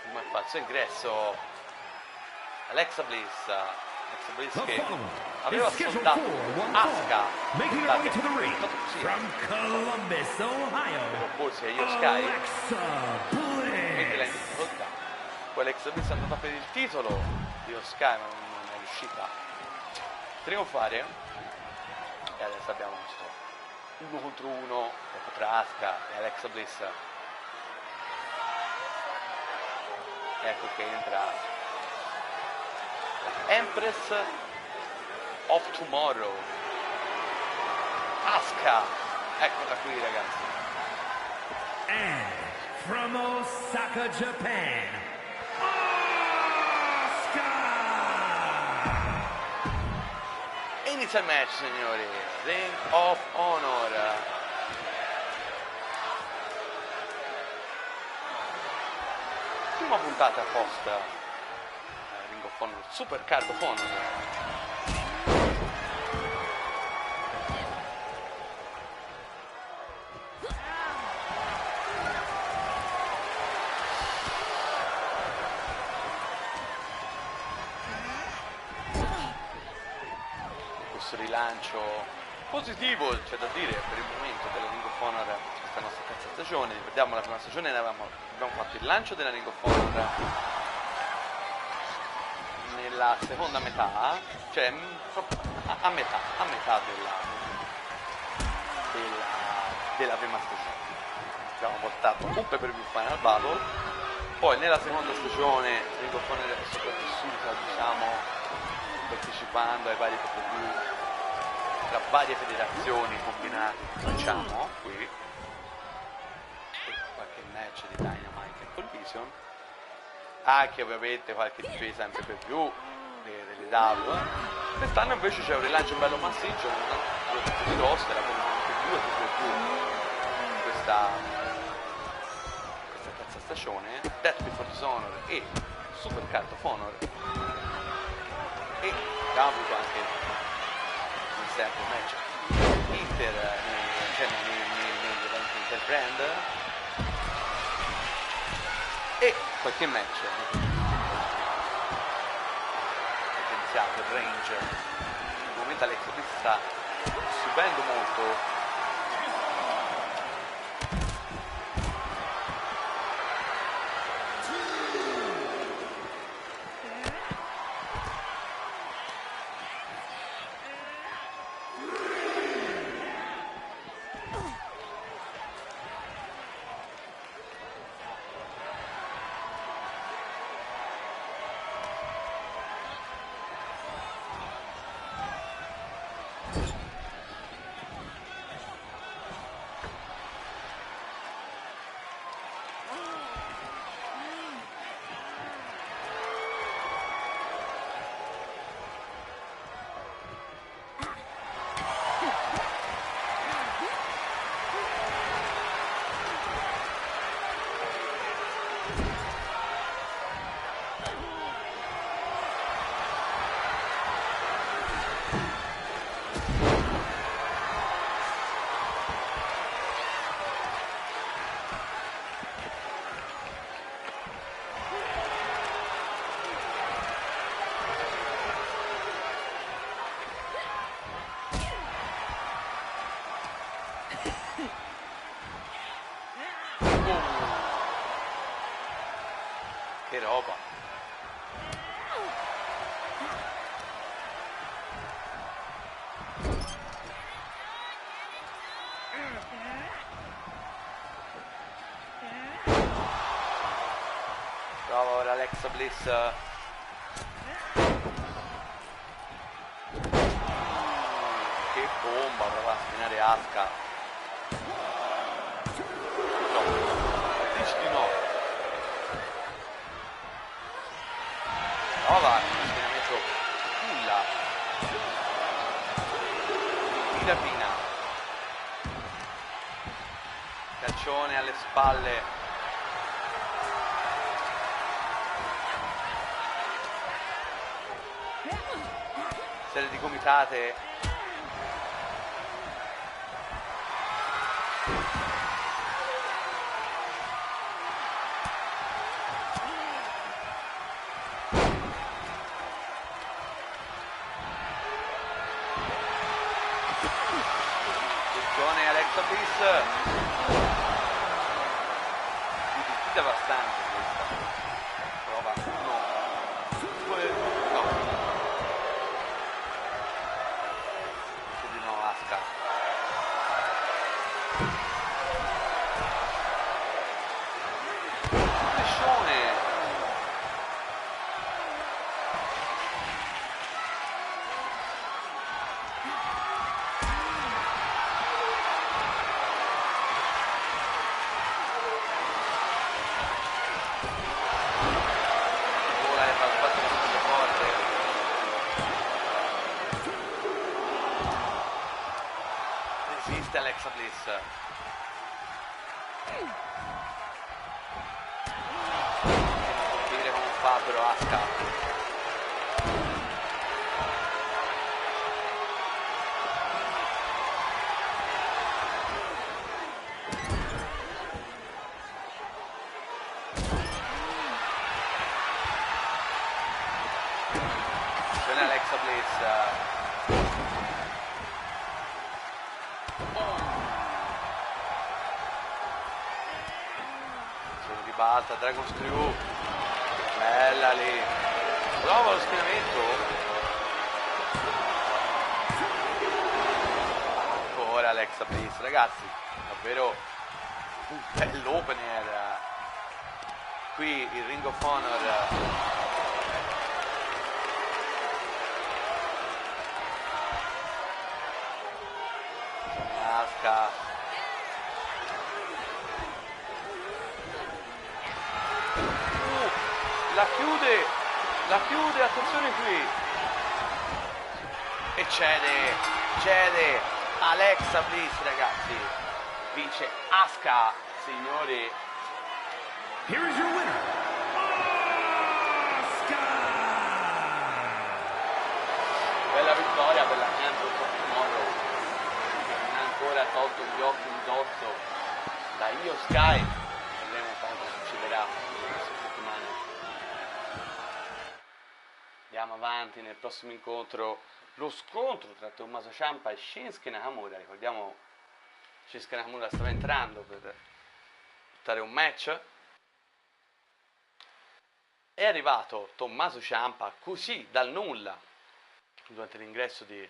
primo e falso ingresso, Alexa Bliss che aveva sfondato Asuka, opporsi a Io Sky, quindi l'ha in difficoltà. Poi Alexa Bliss è andata per il titolo, Io Sky ma non è riuscita a trionfare, e adesso abbiamo questo 1 contro 1 tra Asuka e Alexa Bliss. Ecco che entra Empress of Tomorrow, Asuka, eccola qui, ragazzi. And from Osaka, Japan, Asuka! E inizia il match, signori, Ring of Honor. Prima puntata post Ring of Honor, Super Card of Honor. Questo rilancio positivo, c'è da dire, per il momento della Ring of Honor, questa nostra terza stagione. Ricordiamo, la prima stagione abbiamo fatto il lancio della Ring of Honor nella seconda metà, cioè a metà della prima stagione. Abbiamo portato un pay-per-view Final Battle, poi nella seconda stagione Ring of Honor è sopravvissuta, diciamo, partecipando ai vari pay-per-view tra varie federazioni combinate che facciamo qui, e qualche match di Dynamite e Collision, anche ovviamente qualche difesa in pay-per-view delle W. Quest'anno invece c'è un rilancio bello massiccio, un altro di roster, come due questa terza stagione, Death Before Dishonor e Super Card of Honor. e abbiamo avuto anche come sempre un match negli eventi Interbrand e qualche match potenziato, il range. Al momento Alex Bliss sta subendo molto. Che roba. Prova ora Alexa Bliss. Che bomba, prova a spinare Asuka. No, dici di no. Prova il spinamento nulla. Rapina. Calcione alle spalle. Serie di gomitate. Attenzione Alexa Bliss. Di devastante questa. Prova. No. No. Di no, Asuka. Flashone. Resiste Alexa Bliss. Non colpire come fa però Asuka. Alexa Bliss. Sono di balza, Dragon Screw. Bella lì. Prova lo schienamento. Ancora Alexa Bliss, ragazzi. Davvero un bell'opener. Qui il Ring of Honor. Asuka. La chiude, attenzione qui. E cede Alexa Bliss, ragazzi. Vince Asuka, signori. Here is your winner, Asuka! Bella vittoria per la Champions of Tomorrow, che non ha ancora tolto gli occhi di dosso da Io Sky. Vedremo un po' cosa succederà in queste settimane. Andiamo avanti nel prossimo incontro, lo scontro tra Tommaso Ciampa e Shinsuke Nakamura. Ricordiamo, Shinsuke Nakamura stava entrando per fare un match. È arrivato Tommaso Ciampa così dal nulla durante l'ingresso di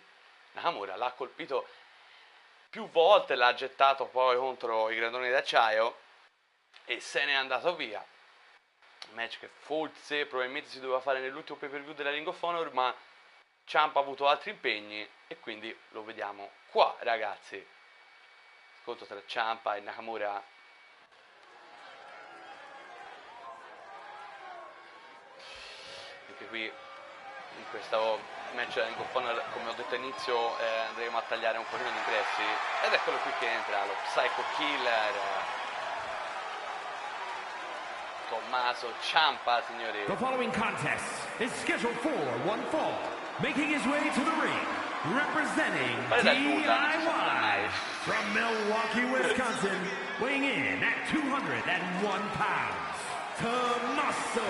Nakamura, l'ha colpito più volte, l'ha gettato poi contro i gradoni d'acciaio e se n'è andato via. Un match che forse probabilmente si doveva fare nell'ultimo pay per view della Ring of Honor, ma Ciampa ha avuto altri impegni e quindi lo vediamo qua, ragazzi. Scontro tra Ciampa e Nakamura. Anche qui in questo match in Ring of Honor, come ho detto all'inizio, andremo a tagliare un pochino di ingressi ed eccolo qui che entra lo Psycho Killer, Tommaso Ciampa, signori. The following contest is scheduled for one fall, making his way to the ring, representing DIY from Milwaukee, Wisconsin, weighing in at 201 pounds, Tommaso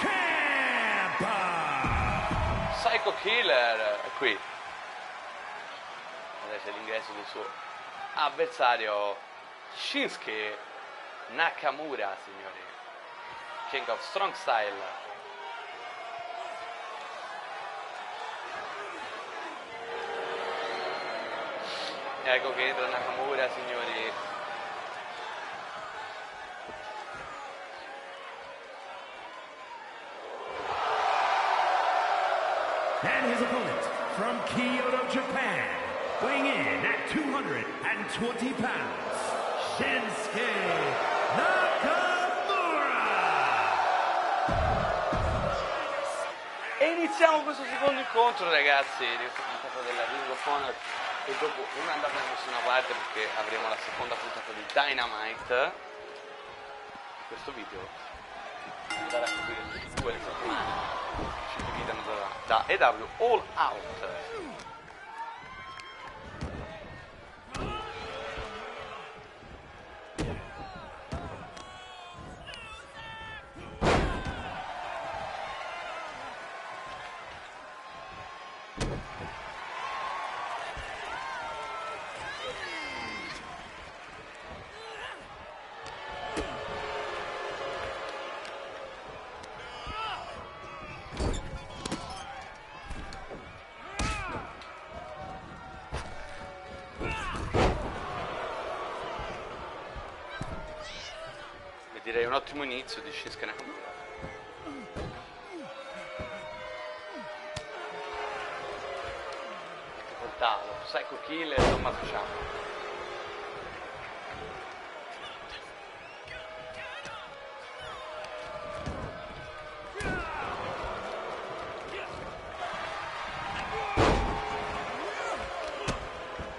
Ciampa. Psycho Killer è qui. Adesso è l'ingresso del suo avversario Shinsuke Nakamura, signori. King of Strong Style. Ecco che entra Nakamura, signori. And his opponent from Kyoto, Japan, weighing in at 220 pounds, Shinsuke Nakamura. E iniziamo questo secondo incontro, ragazzi, di questa puntata della Ring of Honor. E dopo una andata da nessuna parte, perché avremo la seconda puntata di Dynamite in questo video. Andare a capire tutte quelle settimane ci dividono da EW All Out. Direi un ottimo inizio di Shinsuke Nakamura. Difficoltà, lo Psycho Killer e Tommaso Ciampa.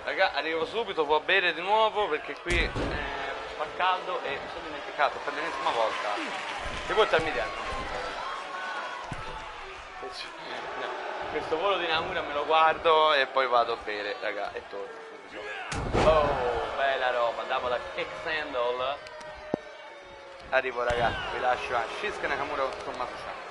Raga, arrivo subito, può bere di nuovo perché qui fa caldo e mi sono dimenticato per l'ennesima volta di portarmi dentro. Questo volo di Nakamura me lo guardo e poi vado a bere, raga, e torno. Oh, bella roba, double X-Handle. Arrivo, raga, vi lascio a Shinsuke Nakamura con Tommaso Ciampa.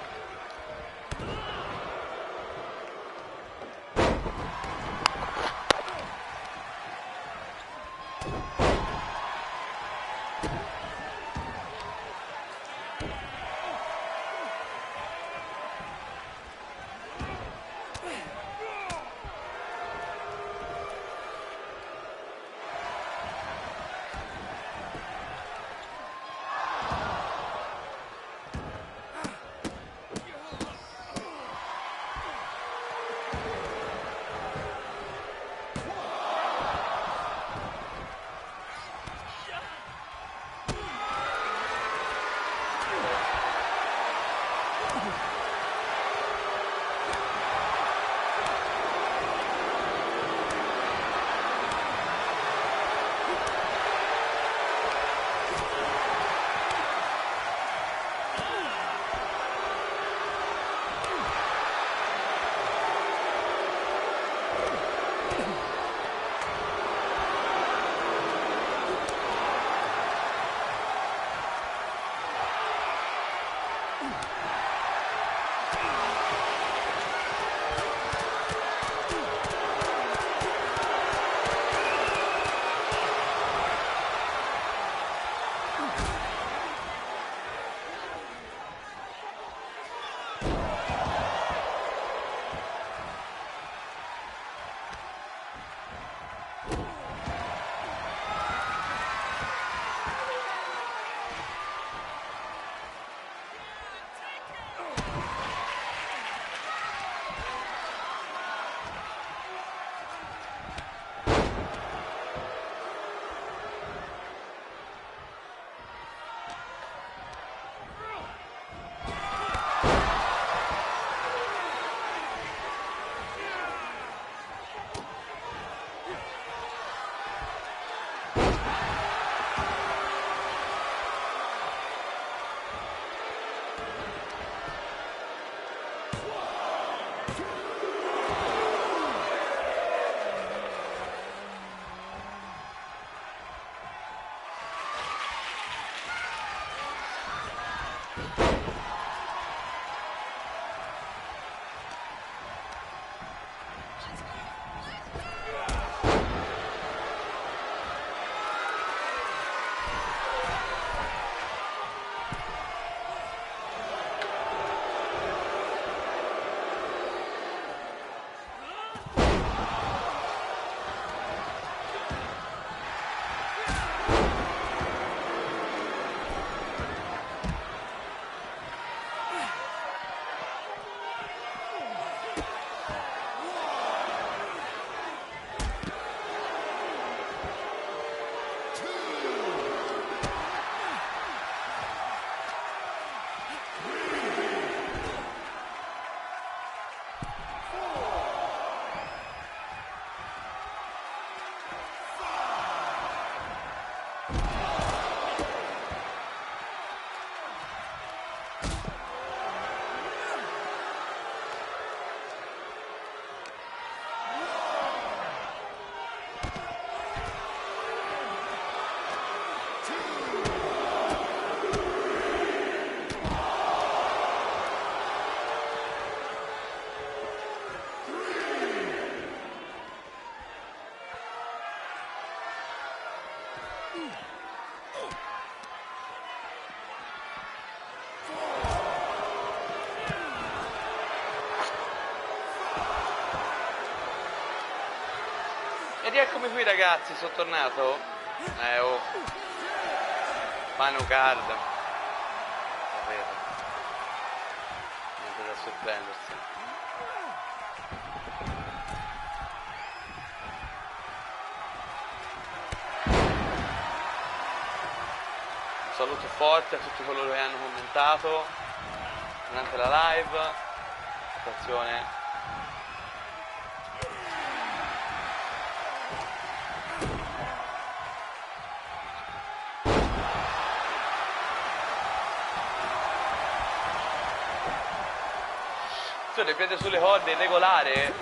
E rieccomi qui ragazzi, sono tornato. Oh. Final card. Davvero. Niente da sorprendersi. Un saluto forte a tutti coloro che hanno commentato durante la live. Attenzione. Piede sulle corde, irregolare.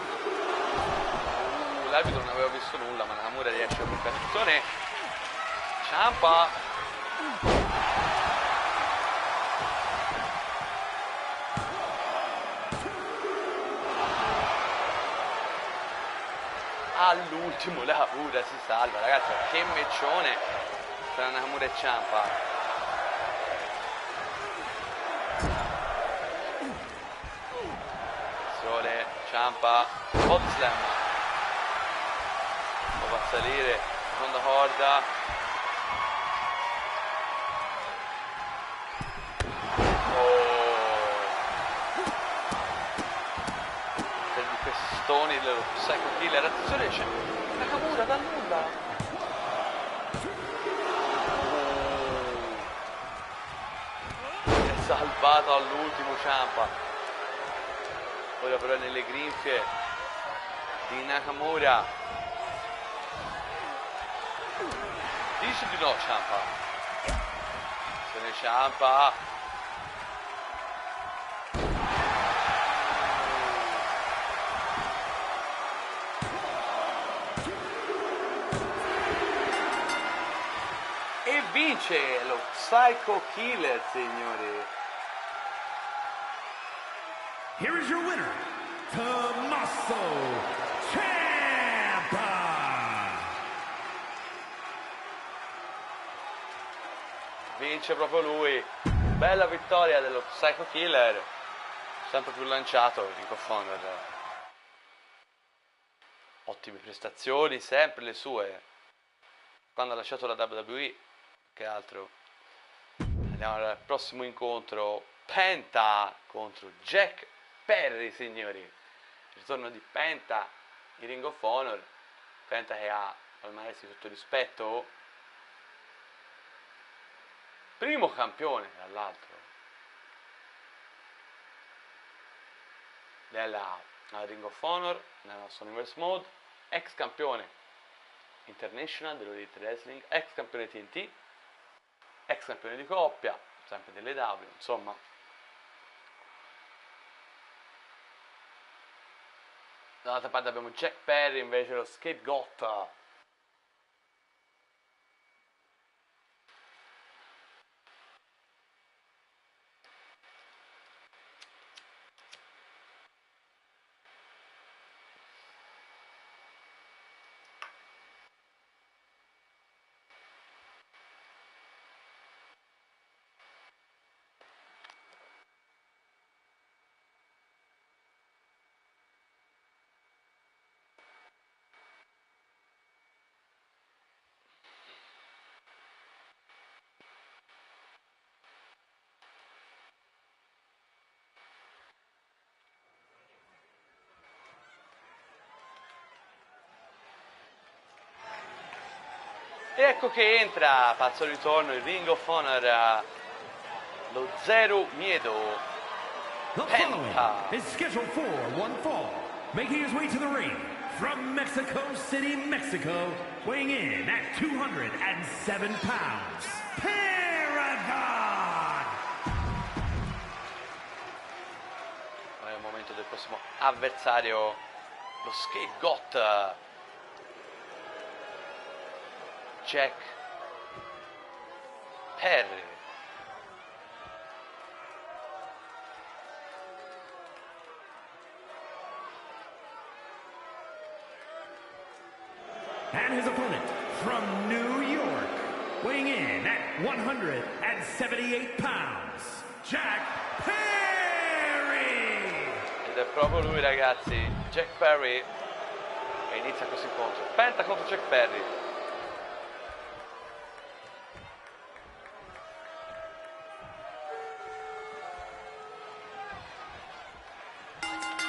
L'arbitro non aveva visto nulla, ma Nakamura riesce a bloccare attenzione. Ciampa. All'ultimo Nakamura si salva, ragazzi, che meccione tra Nakamura e Ciampa. Ciampa, body slam, va a salire, seconda corda, per i pestoni dello Psycho Killer, attenzione c'è Nakamura dal nulla, è salvato all'ultimo Ciampa. Ora però nelle grinfie di Nakamura. Dice di no Ciampa. Se ne Ciampa. E vince lo Psycho Killer, signori. Here is your winner, Tommaso Ciampa. Vince proprio lui. Bella vittoria dello Psycho Killer. Sempre più lanciato Ring of Honor. Ottime prestazioni, sempre le sue. Quando ha lasciato la WWE, che altro. Andiamo al prossimo incontro. Penta contro Jack Perry, signori. Il ritorno di Penta in Ring of Honor. Penta che ha palmaresi sotto rispetto. Primo campione, tra l'altro, della Ring of Honor, nella Universe Mode. Ex campione International dello Elite Wrestling. Ex campione TNT. Ex campione di coppia, sempre delle W, insomma. Dall'altra parte abbiamo Jack Perry, invece lo scapegoat. E ecco che entra, pazzo ritorno, il Ring of Honor, lo Zero Miedo. The following is scheduled for one fall, making his way to the ring from Mexico City, Mexico, weighing in at 207 pounds, Paragon! È il momento del prossimo avversario, lo scapegoat. Jack Perry. And his opponent from New York, weighing in at 178 pounds, Jack Perry! Ed è proprio lui, ragazzi, Jack Perry, che inizia questo incontro. Penta contro Jack Perry.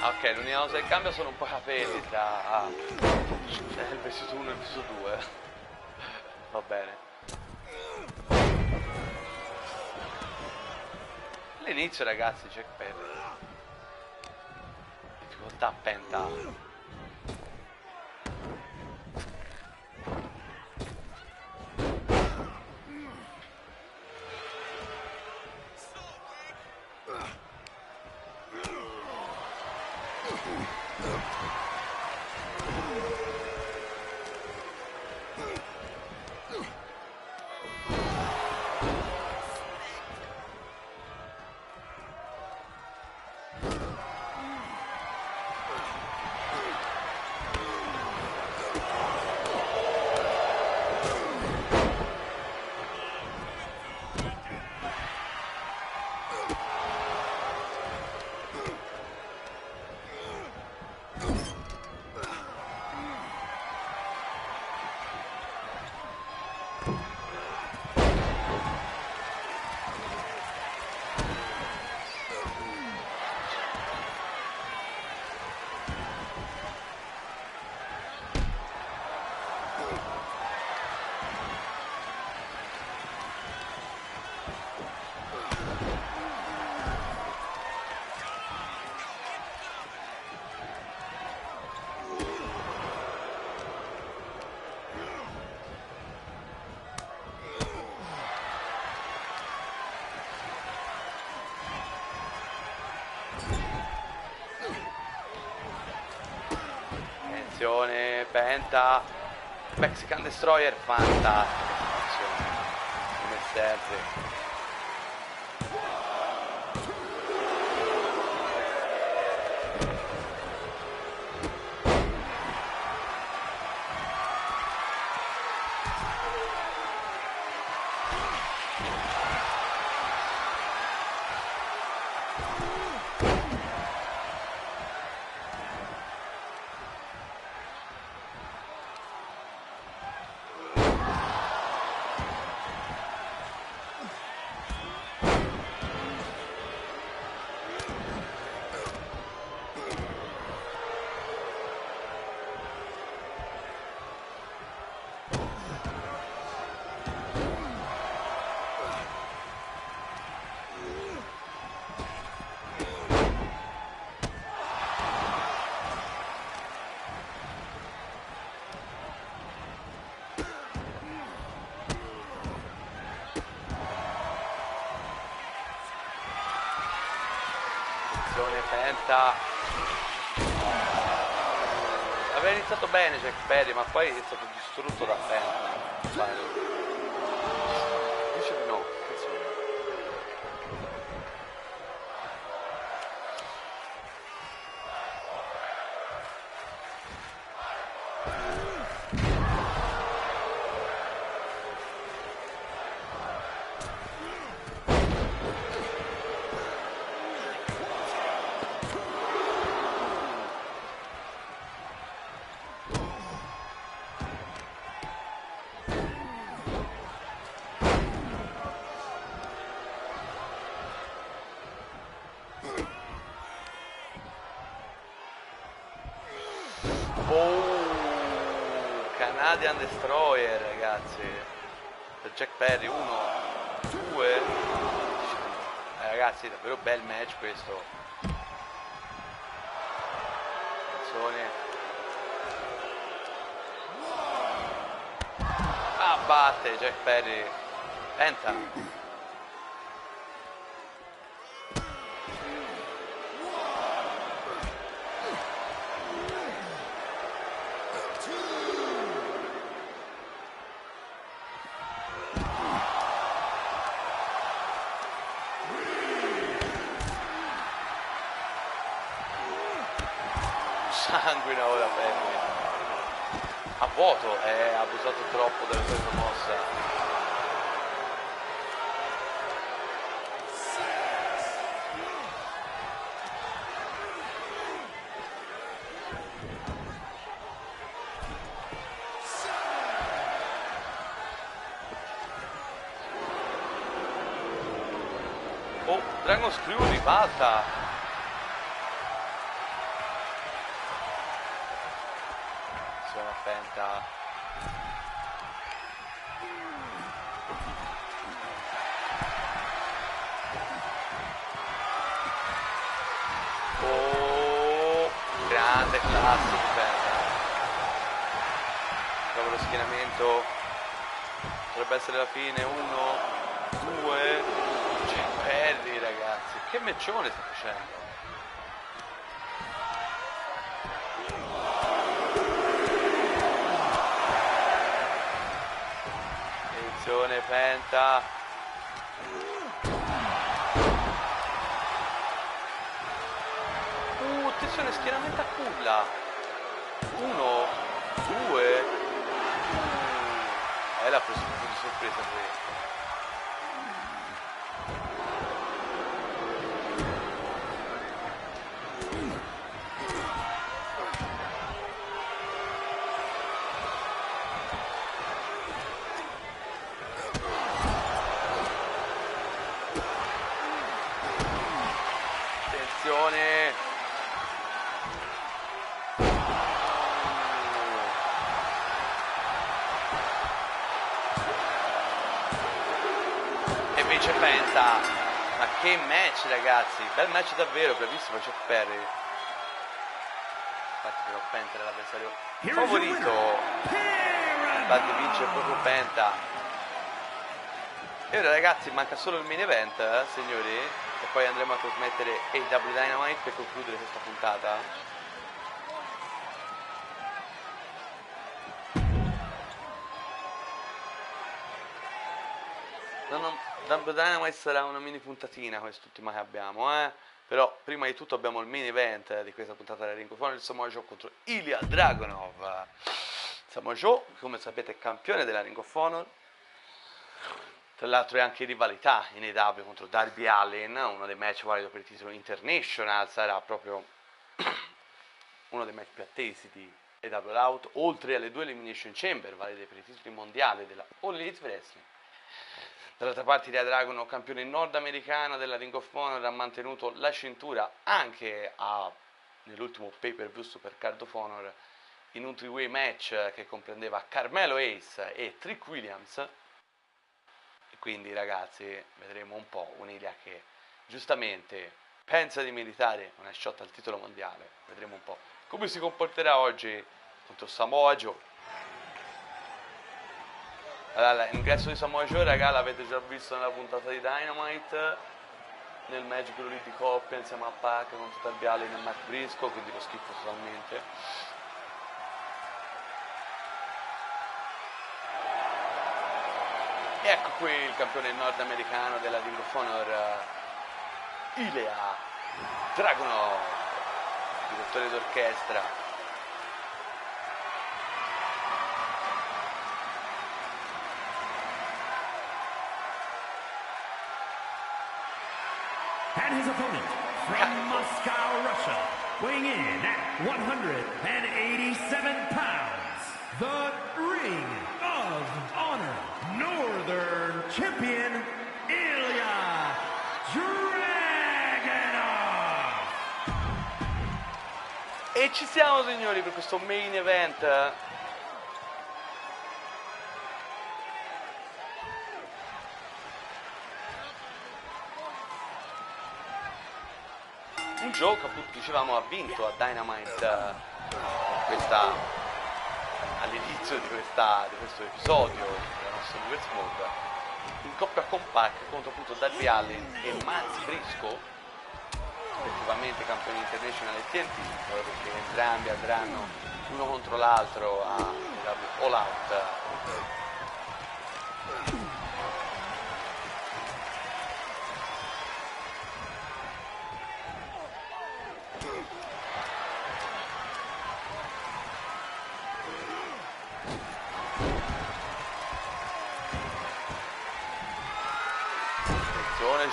Ok, l'unica cosa che cambia sono un po' i capelli tra il vestito 1 e il vestito 2. Va bene. All'inizio, ragazzi, Jack Perry. Difficoltà Penta. Penta, Mexican Destroyer, fantastica azione, come sempre. Penta aveva iniziato bene Jack Perry, ma poi è stato distrutto da Penta. Dice di no, attenzione. Canadian Destroyer, ragazzi, per Jack Perry. 1, 2, ragazzi, davvero bel match questo. Attenzione, batte Jack Perry. Penta. Sanguina ora Perry. A vuoto, ha abusato troppo della sua mossa. Oh, Dragon Screw ribalta. Attenzione a Penta. Oh, grande classico Penta. Trova lo schienamento. Potrebbe essere la fine. 1, 2. Jack Perry, ragazzi. Che meccione sta facendo. Attenzione Penta. Attenzione schienamento a culla. 1, 2. L'ha preso un po' di sorpresa questo. Attenzione. E vince Penta. Ma che match, ragazzi. Bel match davvero, bravissimo Jack Perry. Infatti però Penta era l'avversario favorito. Infatti vince proprio Penta. E ora ragazzi manca solo il main event, signori. E poi andremo a trasmettere AEW Dynamite per concludere questa puntata. AEW Dynamite sarà una mini puntatina quest'ultima che abbiamo, Però prima di tutto abbiamo il main event di questa puntata della Ring of Honor, il Samoa Joe contro Ilya Dragunov. Samoa Joe, come sapete, è campione della Ring of Honor. Tra l'altro è anche in rivalità in AEW contro Darby Allin, uno dei match valido per il titolo International, sarà proprio uno dei match più attesi di AEW Out, oltre alle 2 Elimination Chamber valide per i titoli mondiali della All Elite Wrestling. Dall'altra parte Ilya Dragunov, campione nordamericano della Ring of Honor, ha mantenuto la cintura anche nell'ultimo pay-per-view Supercard of Honor in un three-way match che comprendeva Carmelo Hayes e Trick Williams. Quindi ragazzi vedremo un po' un'Ilya che giustamente pensa di meritare una shot al titolo mondiale. Vedremo un po' come si comporterà oggi contro Samoa Joe. Allora, l'ingresso di Samoa Joe, raga, l'avete già visto nella puntata di Dynamite, nel match quello lì di coppia insieme a Pac contro Darby Allin e Mark Briscoe, quindi lo schifo totalmente. E ecco qui il campione nordamericano della Ring of Honor, Ilya Dragunov, direttore d'orchestra. And his opponent from Moscow, Russia, weighing in at 187 pounds, the Ring of Honor Northern Champion, Ilya Dragunov. E ci siamo, signori, per questo main event. Un Joe che appunto dicevamo ha vinto a Dynamite all'inizio di questo episodio della nostra Reverse Mode in coppia con Pac contro appunto Darby Allin e Mark Briscoe, rispettivamente campioni international e TNT, perché entrambi andranno uno contro l'altro a All Out.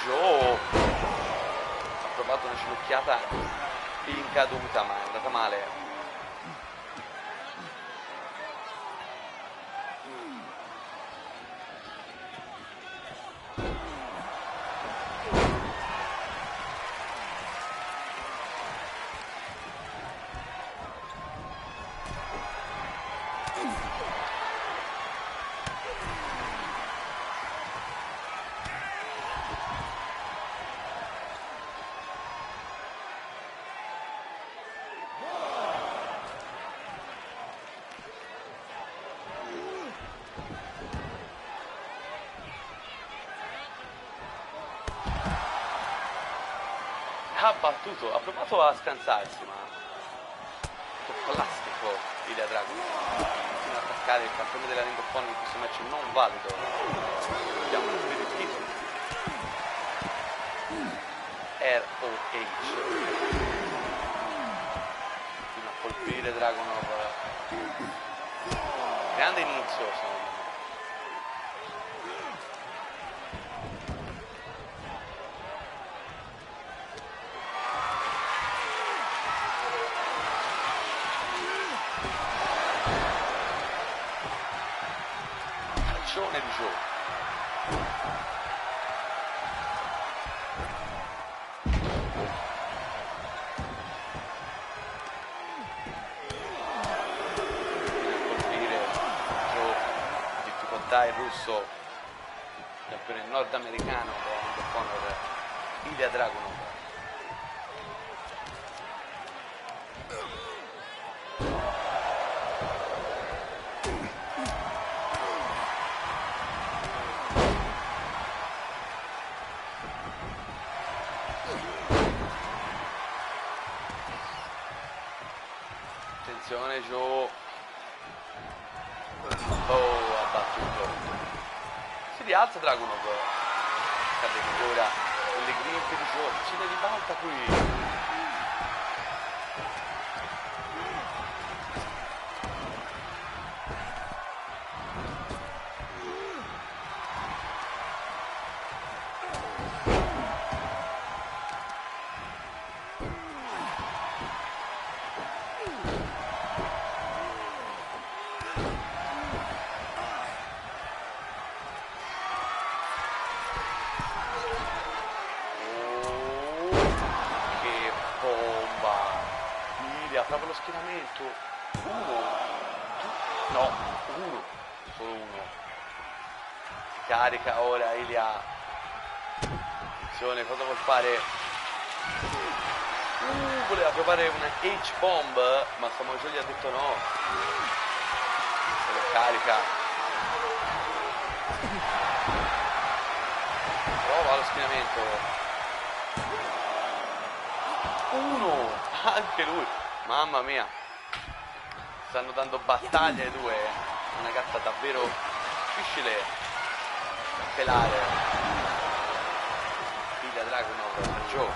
Joe ha provato una ginocchiata incaduta, ma è andata male. ha battuto, ha provato a scansarsi, ma plastico Ilya Dragunov. Fino ad attaccare il campione della Ring of Honor in questo match non valido. Vediamo il titolo. ROH. Fino a colpire Dragunov. Grande inizio, secondo me. Calcione di Joe. Il russo, campione nordamericano della Ring of Honor, Ilya Dragunov. Attenzione Joe. Oh, ha battuto. Si rialza Dragunov. Cade ancora le grinfie di Joe. Si ne ribalta qui. Proprio lo schieramento. Uno. Solo uno. Si carica ora Ilya. Attenzione, cosa vuol fare? Voleva provare una H-bomb, ma Samoa Joe gli ha detto no. Se lo carica. Prova lo schieramento. Uno. Anche lui. Mamma mia, stanno dando battaglia ai due, una gatta davvero difficile da pelare. Ilya Dragunov per Joe.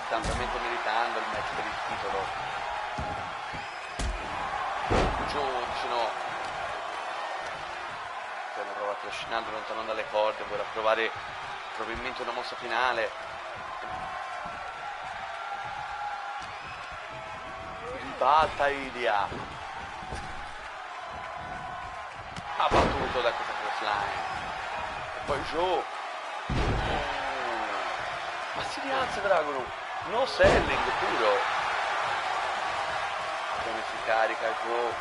Sta ampiamente meritando il match per il titolo. Joe dice no. Poi prova a trascinarlo lontano dalle corde, vorrà provare probabilmente una mossa finale. Ribalta Ilya. Ha battuto da questa crossline. E poi Joe. Ma si rialza Dragunov. No selling puro. Come si carica Joe.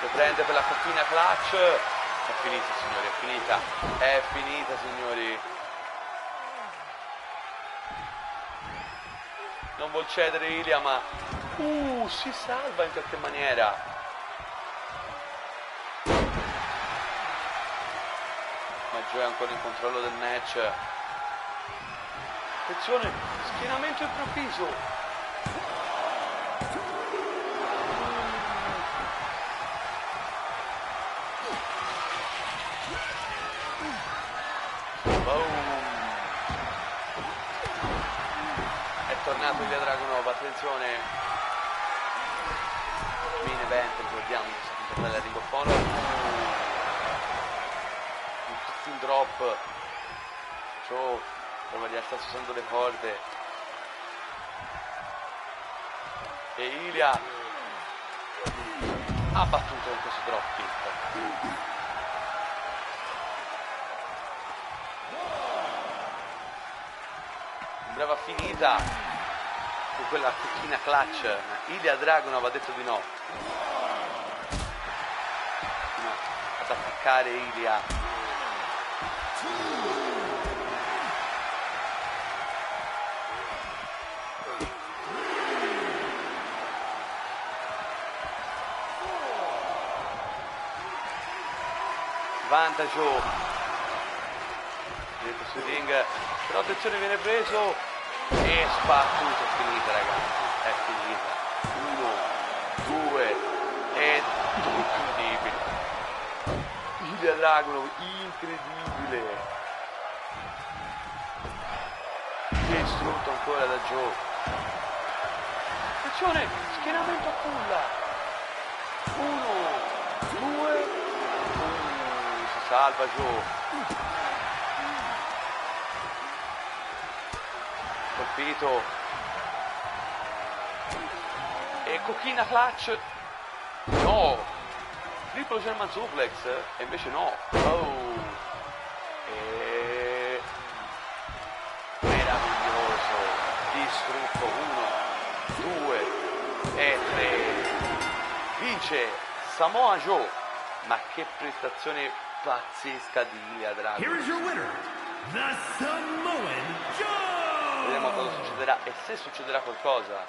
Lo prende per la coppina clutch. È finita signori, è finita. È finita signori. Non vuol cedere Ilya, ma si salva in qualche maniera. Ma Joe è ancora in controllo del match. Attenzione, schienamento improvviso. Tornato Ilya Dragunov, attenzione. Main event, ricordiamo, questa puntata della Ring of Honor. Un full drop. Joe prova di alzarsi usando le corde. E Ilya ha battuto con questo drop kick. Brava finita con quella cucchina clutch, ma Ilya Dragunov ha detto di no. Fino ad attaccare Ilya. Vanta Joe. dentro sul ring, però attenzione, viene preso e sbattuto, è finita ragazzi, è finita. 1, 2 e incredibile. Ilja Dragunov, incredibile. Distrutto ancora da Joe. Attenzione, schienamento a culla. 1, 2, si salva Joe. Colpito. E cochina clutch. No. Triple German suplex. E invece no. Oh. E meraviglioso. Distrutto. 1, 2 e 3. Vince Samoa Joe. Ma che prestazione pazzesca di Ilja Dragunov. Here is your winner, the Samoan Joe. Vediamo cosa succederà e se succederà qualcosa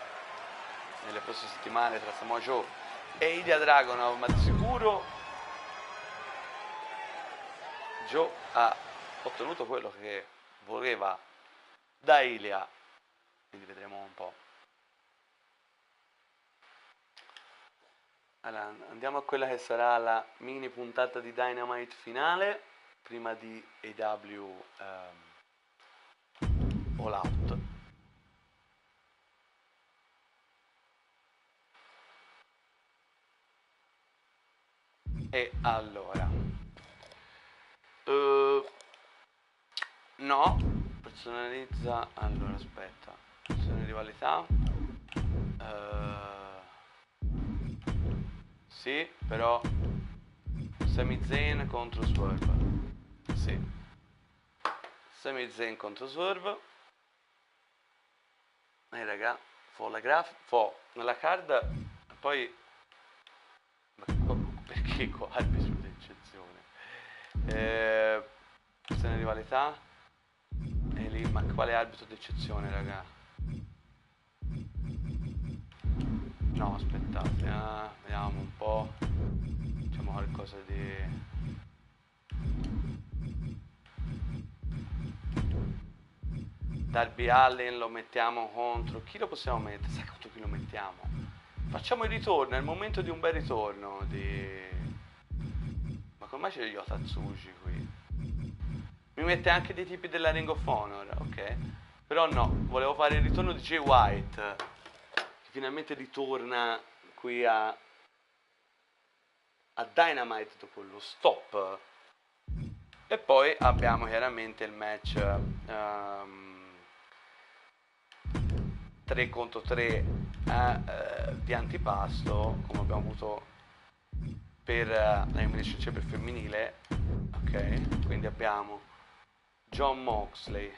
nelle prossime settimane tra Samoa Joe e Ilja Dragunov, ma di sicuro Joe ha ottenuto quello che voleva da Ilja, quindi vedremo un po'. Allora, andiamo a quella che sarà la mini puntata di Dynamite finale prima di AEW All Out. E allora no, personalizza, allora aspetta, persone rivalità, sì, però Sami Zayn contro Swerve, sì, Sami Zayn contro Swerve. Raga, fo nella card, poi perché qua arbitro d'eccezione? Questione di rivalità. E lì, ma quale arbitro d'eccezione, raga? No, aspettate, vediamo un po'. Facciamo qualcosa di... Darby Allin lo mettiamo contro... Chi lo possiamo mettere? Sai contro chi lo mettiamo? Facciamo il ritorno, è il momento di un bel ritorno di... Ma come mai c'è Yota Tsuji qui? Mi mette anche dei tipi della Ring of Honor, ok? Però no, volevo fare il ritorno di Jay White, che finalmente ritorna qui a Dynamite dopo lo stop. E poi abbiamo chiaramente il match 3 contro 3 di antipasto, come abbiamo avuto per la Elimination Chamber femminile, ok? Quindi abbiamo Jon Moxley,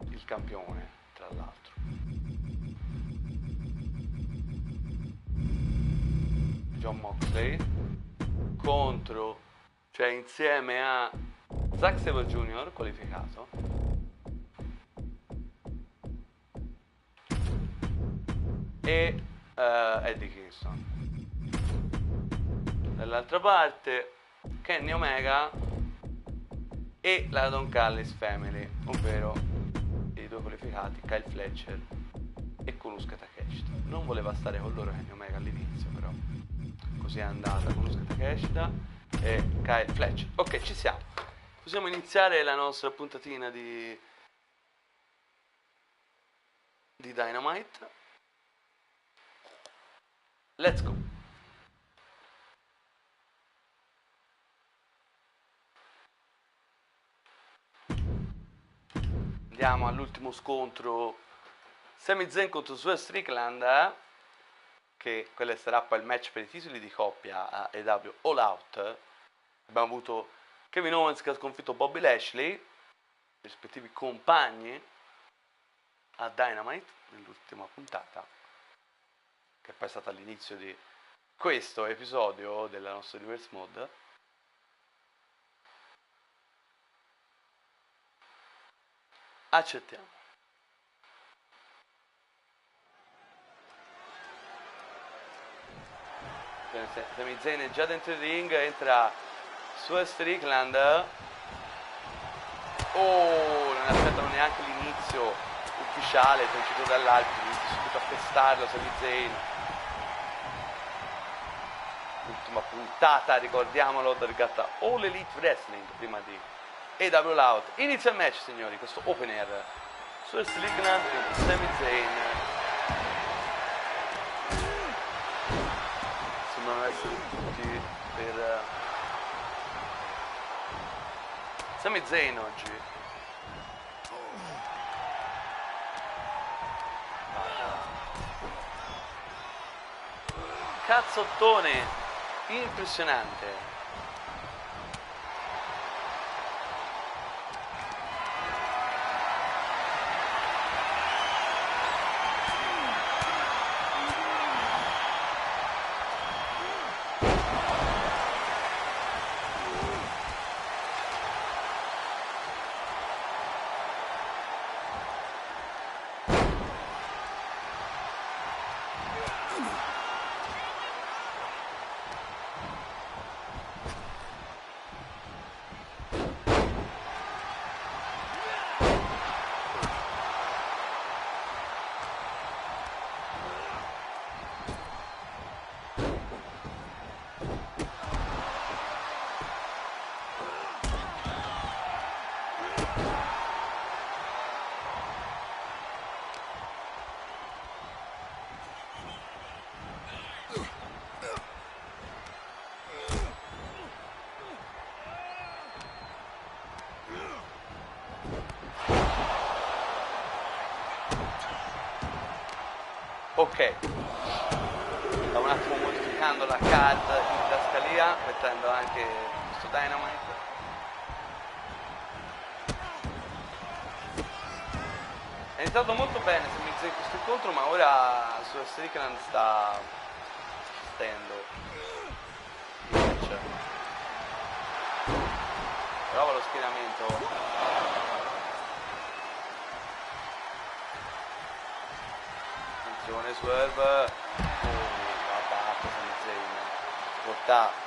il campione, tra l'altro. Jon Moxley contro, cioè insieme a Zack Sabre Jr. qualificato, e Eddie Kingston. Dall'altra parte Kenny Omega e la Don Callis Family, ovvero i due qualificati Kyle Fletcher e Konuska Takeshita. Non voleva stare con loro Kenny Omega all'inizio, però così è andata. Konuska Takeshita e Kyle Fletcher. Ok, ci siamo. Possiamo iniziare la nostra puntatina di Dynamite. Let's go. Andiamo all'ultimo scontro, Sami Zayn contro Swerve Strickland, che quello sarà poi il match per i titoli di coppia a AEW All Out. Abbiamo avuto Kevin Owens che ha sconfitto Bobby Lashley, rispettivi compagni a Dynamite nell'ultima puntata, che poi è stata all'inizio di questo episodio della nostra Reverse Mode. Accettiamo. Sami Zayn è già dentro il ring, entra Swerve Strickland. Oh, non aspettano neanche l'inizio ufficiale, sancito dall'arbitro, inizia subito a pestarlo, Sami Zayn. Ultima puntata, ricordiamolo, dedicata All Elite Wrestling, prima di AW Out. Inizia il match, signori, questo opener. Sul Strickland e Sami Zayn. Sembrano essere tutti per Sami Zayn oggi. Cazzottone impressionante. Ok, sto un attimo modificando la card in didascalia, mettendo anche questo Dynamite. È iniziato molto bene Sami Zayn questo incontro, ma ora su Strickland sta stendo il match. Prova lo schieramento. Swerve, abbatte Sami Zayn, porta.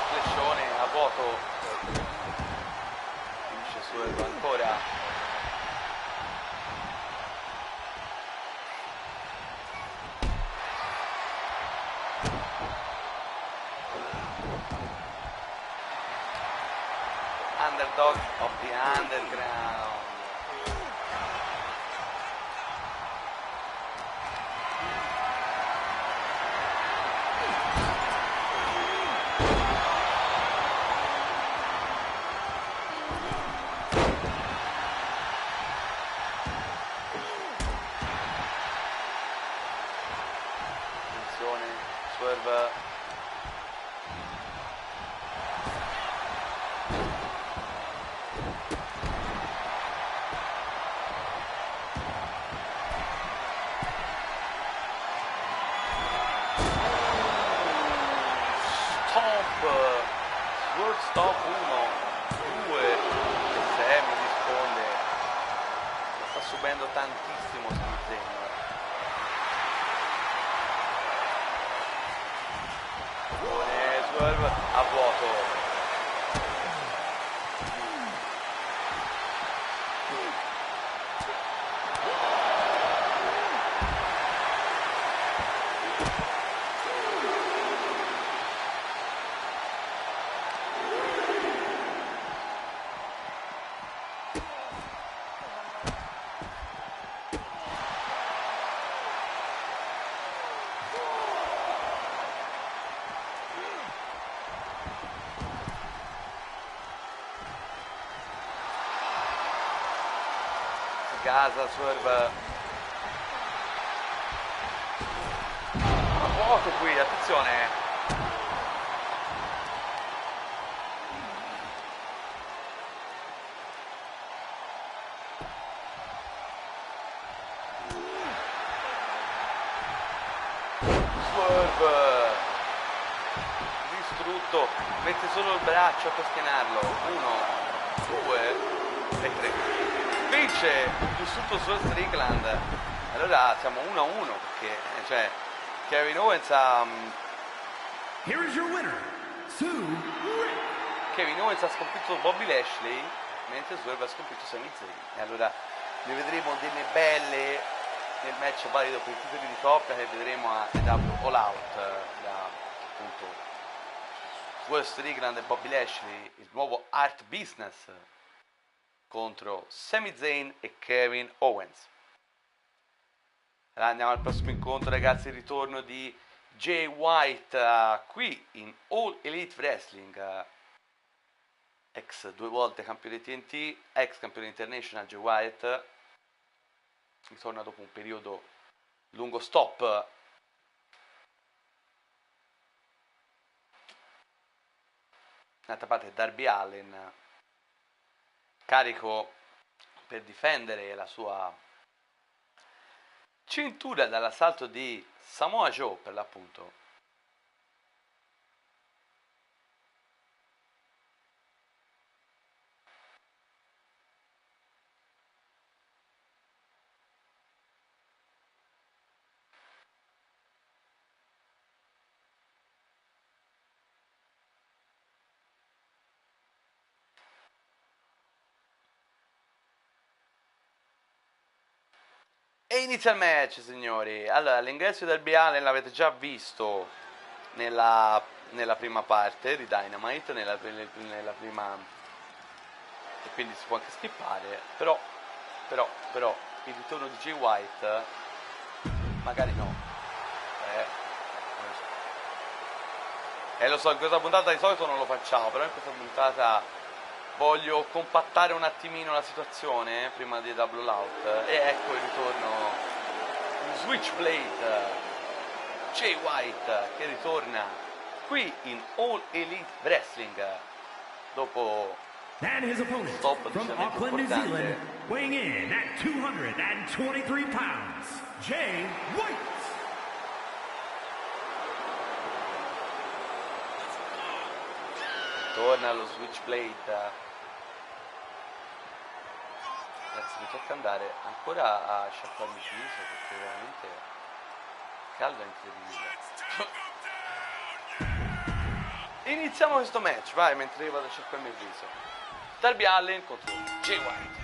Flescione a vuoto, finisce Swerve ancora. Underdog of the Underground. Swerve. Swerve stop 1, 2 e Sami risponde. Sta subendo tantissimo Sami Zayn. Swerve a vuoto. Gasa, Swerve. Vuoto qui, attenzione. Swerve. Distrutto. Mette solo il braccio per schienarlo. 1, 2 e 3. Vince il distrutto su Strickland. Allora siamo 1-1 perché cioè Kevin Owens ha Here is your winner, Sue Rick. Kevin Owens ha sconfitto Bobby Lashley mentre Swerve ha sconfitto Sami Zayn. E allora ne vedremo delle belle nel match valido per i titoli di coppia che vedremo a AEW All Out da appunto Swerve Strickland e Bobby Lashley, il nuovo Art Business contro Sami Zayn e Kevin Owens. Allora andiamo al prossimo incontro, ragazzi, il ritorno di Jay White qui in All Elite Wrestling, ex 2 volte campione TNT, ex campione international. Jay White ritorna dopo un periodo lungo stop. D'altra parte Darby Allin carico per difendere la sua cintura dall'assalto di Samoa Joe, per l'appunto. E inizia il match, signori. Allora, l'ingresso del Darby Allin l'avete già visto nella prima parte di Dynamite, nella prima, e quindi si può anche skippare. Però il ritorno di Jay White magari no. Lo so, in questa puntata di solito non lo facciamo, però in questa puntata voglio compattare un attimino la situazione prima di Double Out. E ecco il ritorno di Switchblade, Jay White, che ritorna qui in All Elite Wrestling dopo And his opponent stop from decisamente Auckland, New importante. Zealand, weighing in at 223 pounds, Jay White. Torna lo Switchblade. Ragazzi, mi tocca andare ancora a sciacquarmi il viso perché veramente il caldo è incredibile. Iniziamo questo match, vai, mentre io vado a sciacquarmi il viso. Darby Allin contro Jay White.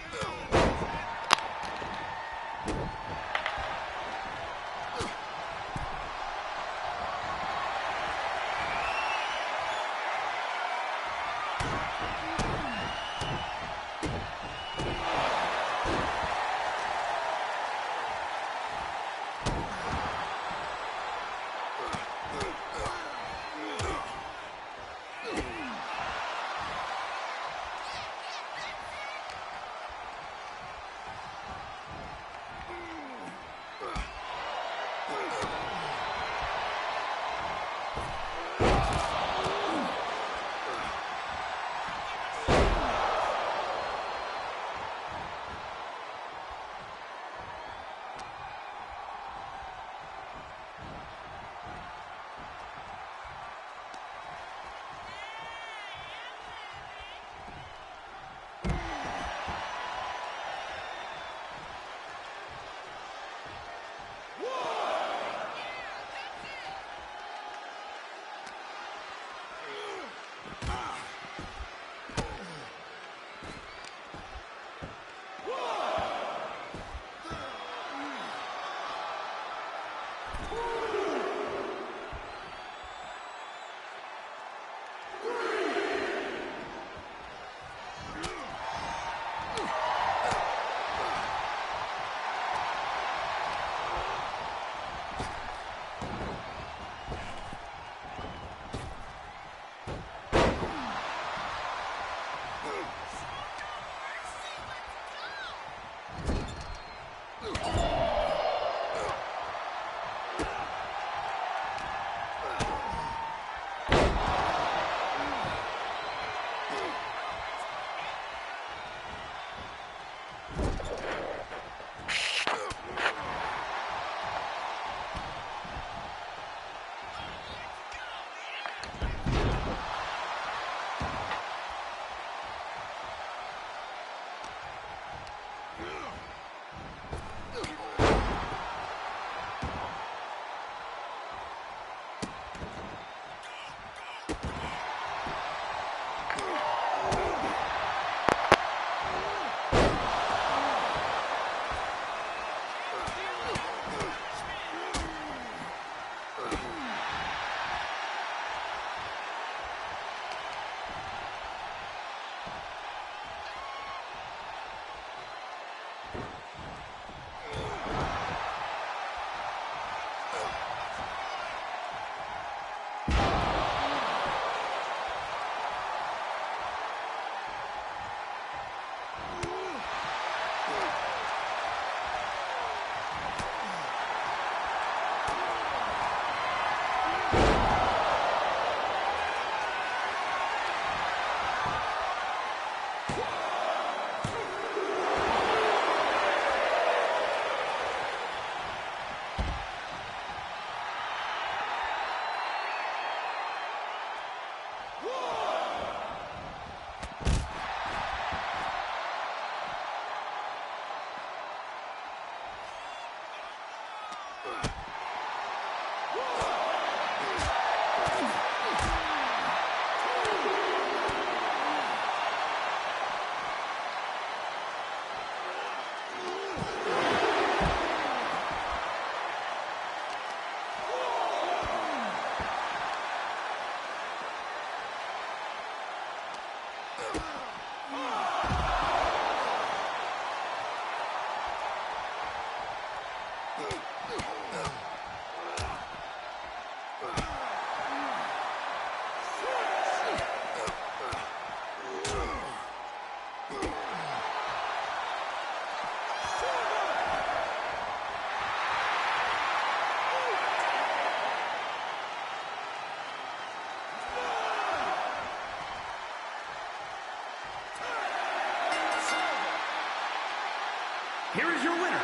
here is your winner,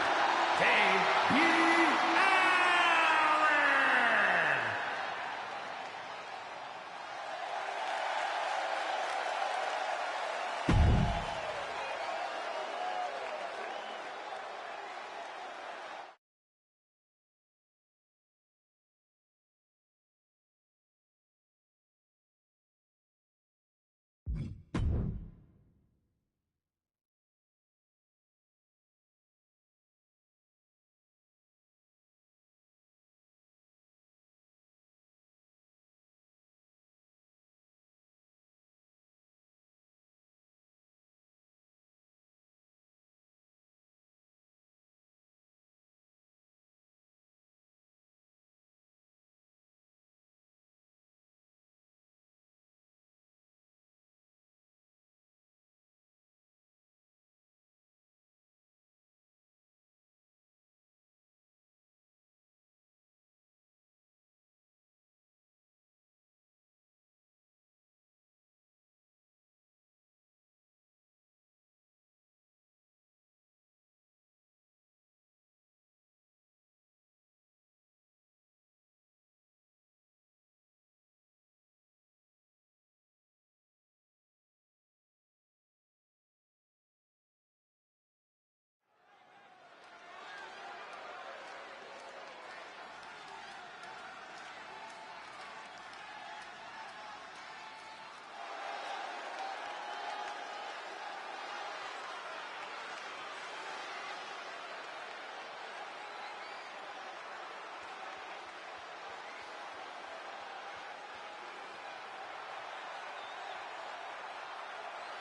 Debut Allen!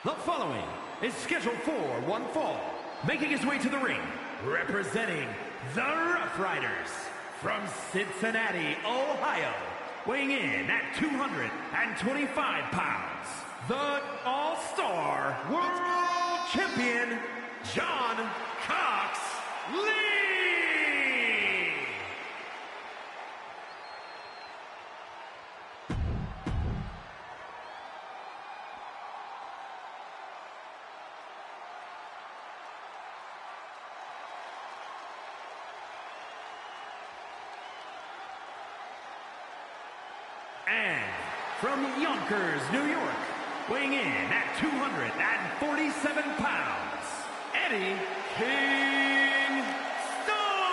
The following is scheduled for one fall, making his way to the ring, representing the Rough Riders from Cincinnati, Ohio, weighing in at 225 pounds, the All-Star World Champion, John Cox Lee! And from Yonkers, New York, weighing in at 247 pounds, Eddie King Stone!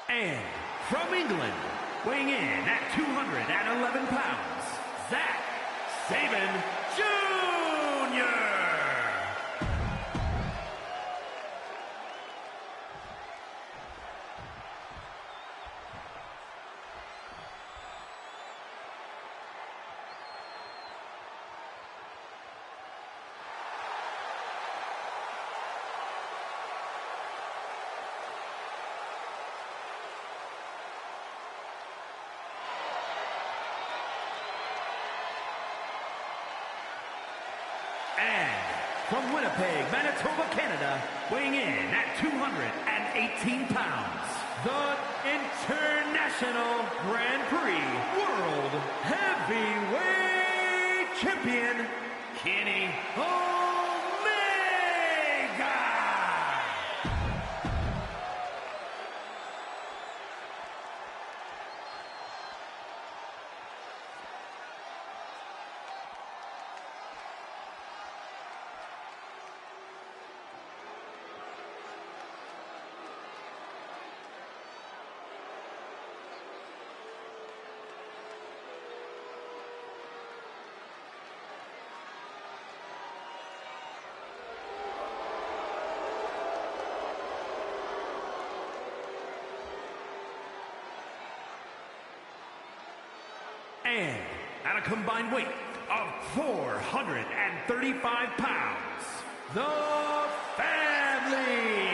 And from England, weighing in at 211 pounds, Zack Saban Jr. And from Winnipeg, Manitoba, Canada, weighing in at 218 pounds, the International Grand Prix World Heavyweight Champion, Kenny Omega! And at a combined weight of 435 pounds, the family.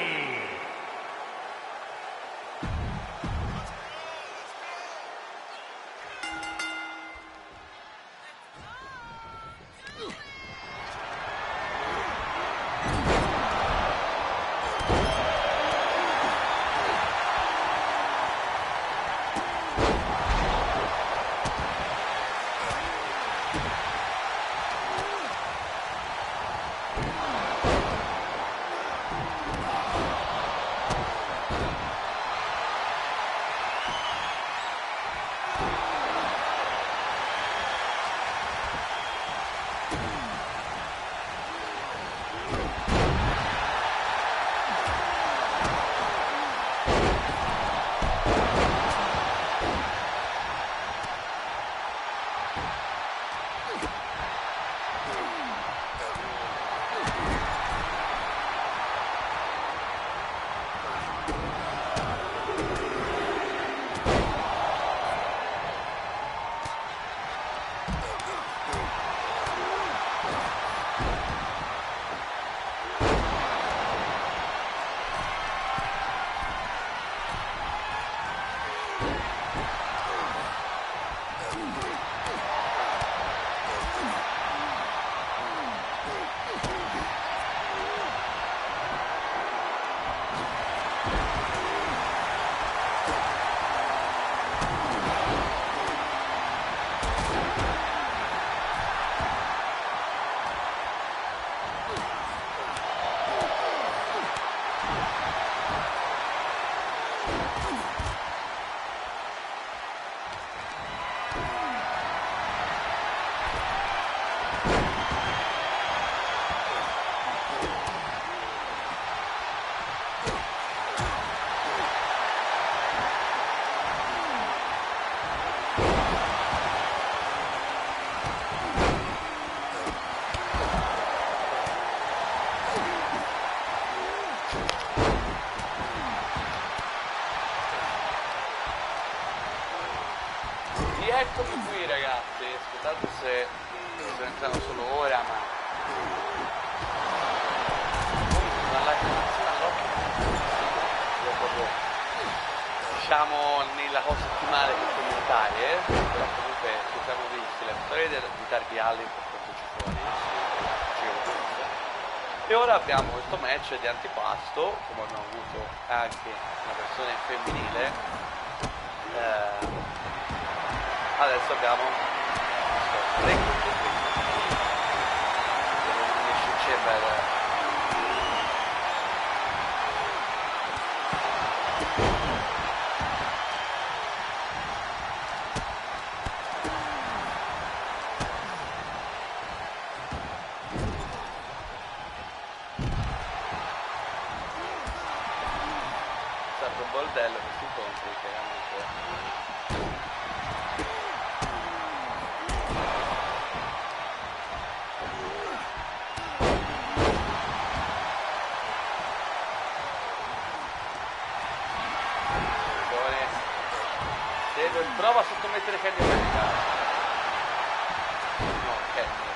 forse sto entrando solo ora, ma diciamo nella cosa ottimale per commentare, però comunque ci siamo visti la storia di Darby Allin per quanto ci fuori e ora abbiamo questo match di antipasto, come abbiamo avuto anche una versione femminile. Adesso abbiamo stato un bordello questi incontri, chiaramente. Prova a sottomettere Kenny Omega. No, Kenny.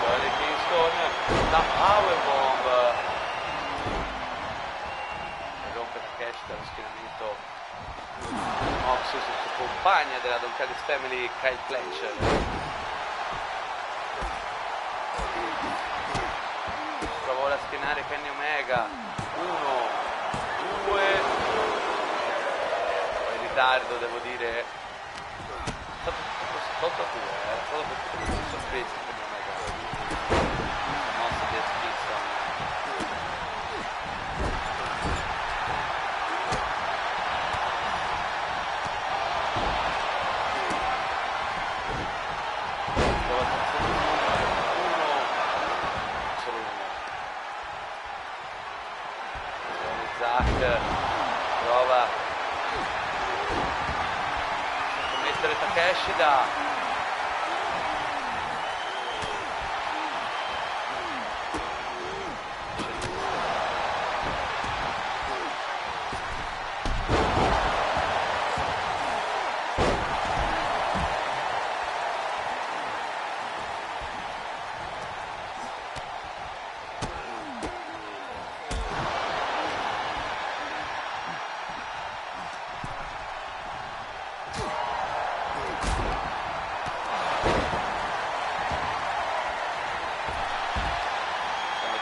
Johnny Kingston, la powerbomb. Rompe la catch dallo schienamento. Moxley sul suo compagna della Don Callis Family, Kyle Fletcher. Prova ora a schienare Kenny Omega. 1, 2. Poi in ritardo, devo dire. È stato tutto a 2, era stato per tutti sorpresi Kenny Omega. La mossa di Kingston. Prova a mettere Takeshita.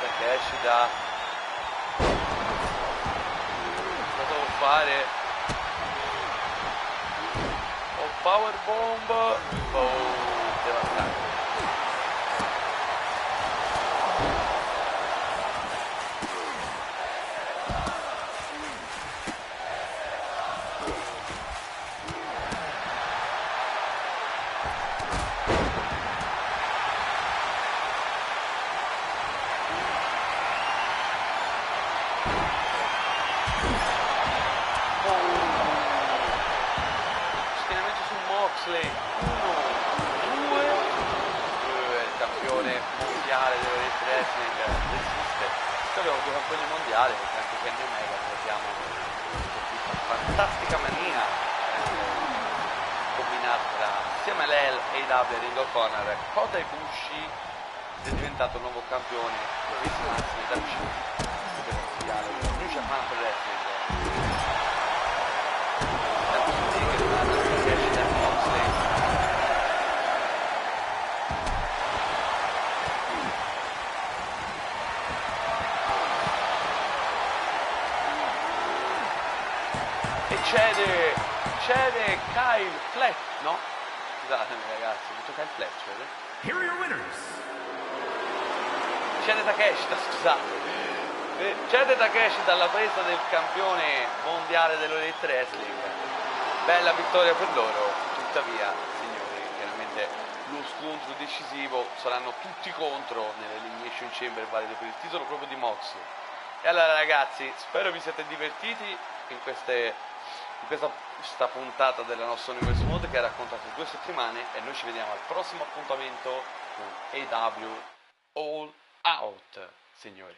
Takeshita. Cosa devo fare? Oh, powerbomb. Oh, devastante. Moxley 1, 2, il campione mondiale dello Elite Wrestling resiste. Poi abbiamo due campioni mondiali perché anche Kenny Omega abbiamo questa fantastica mania combinata tra assieme all'EL, AEW e Ring of Honor. Kota Ibushi è diventato il nuovo campione massimo da mondiale del New Japan Pro Wrestling. Cede Kyle Fletcher, no? Scusatemi ragazzi, ho detto Kyle Fletcher. Here are your winners. Cede Takeshita, scusate. Cede Takeshita alla presa del campione mondiale dello Elite Wrestling. Bella vittoria per loro, tuttavia, signori, chiaramente lo scontro decisivo saranno tutti contro nell'Elimination Chamber valido per il titolo proprio di Moxley. E allora ragazzi, spero vi siate divertiti in queste di questa puntata della nostra Universe Mode che ha raccontato 2 settimane, e noi ci vediamo al prossimo appuntamento con AW All Out, signori.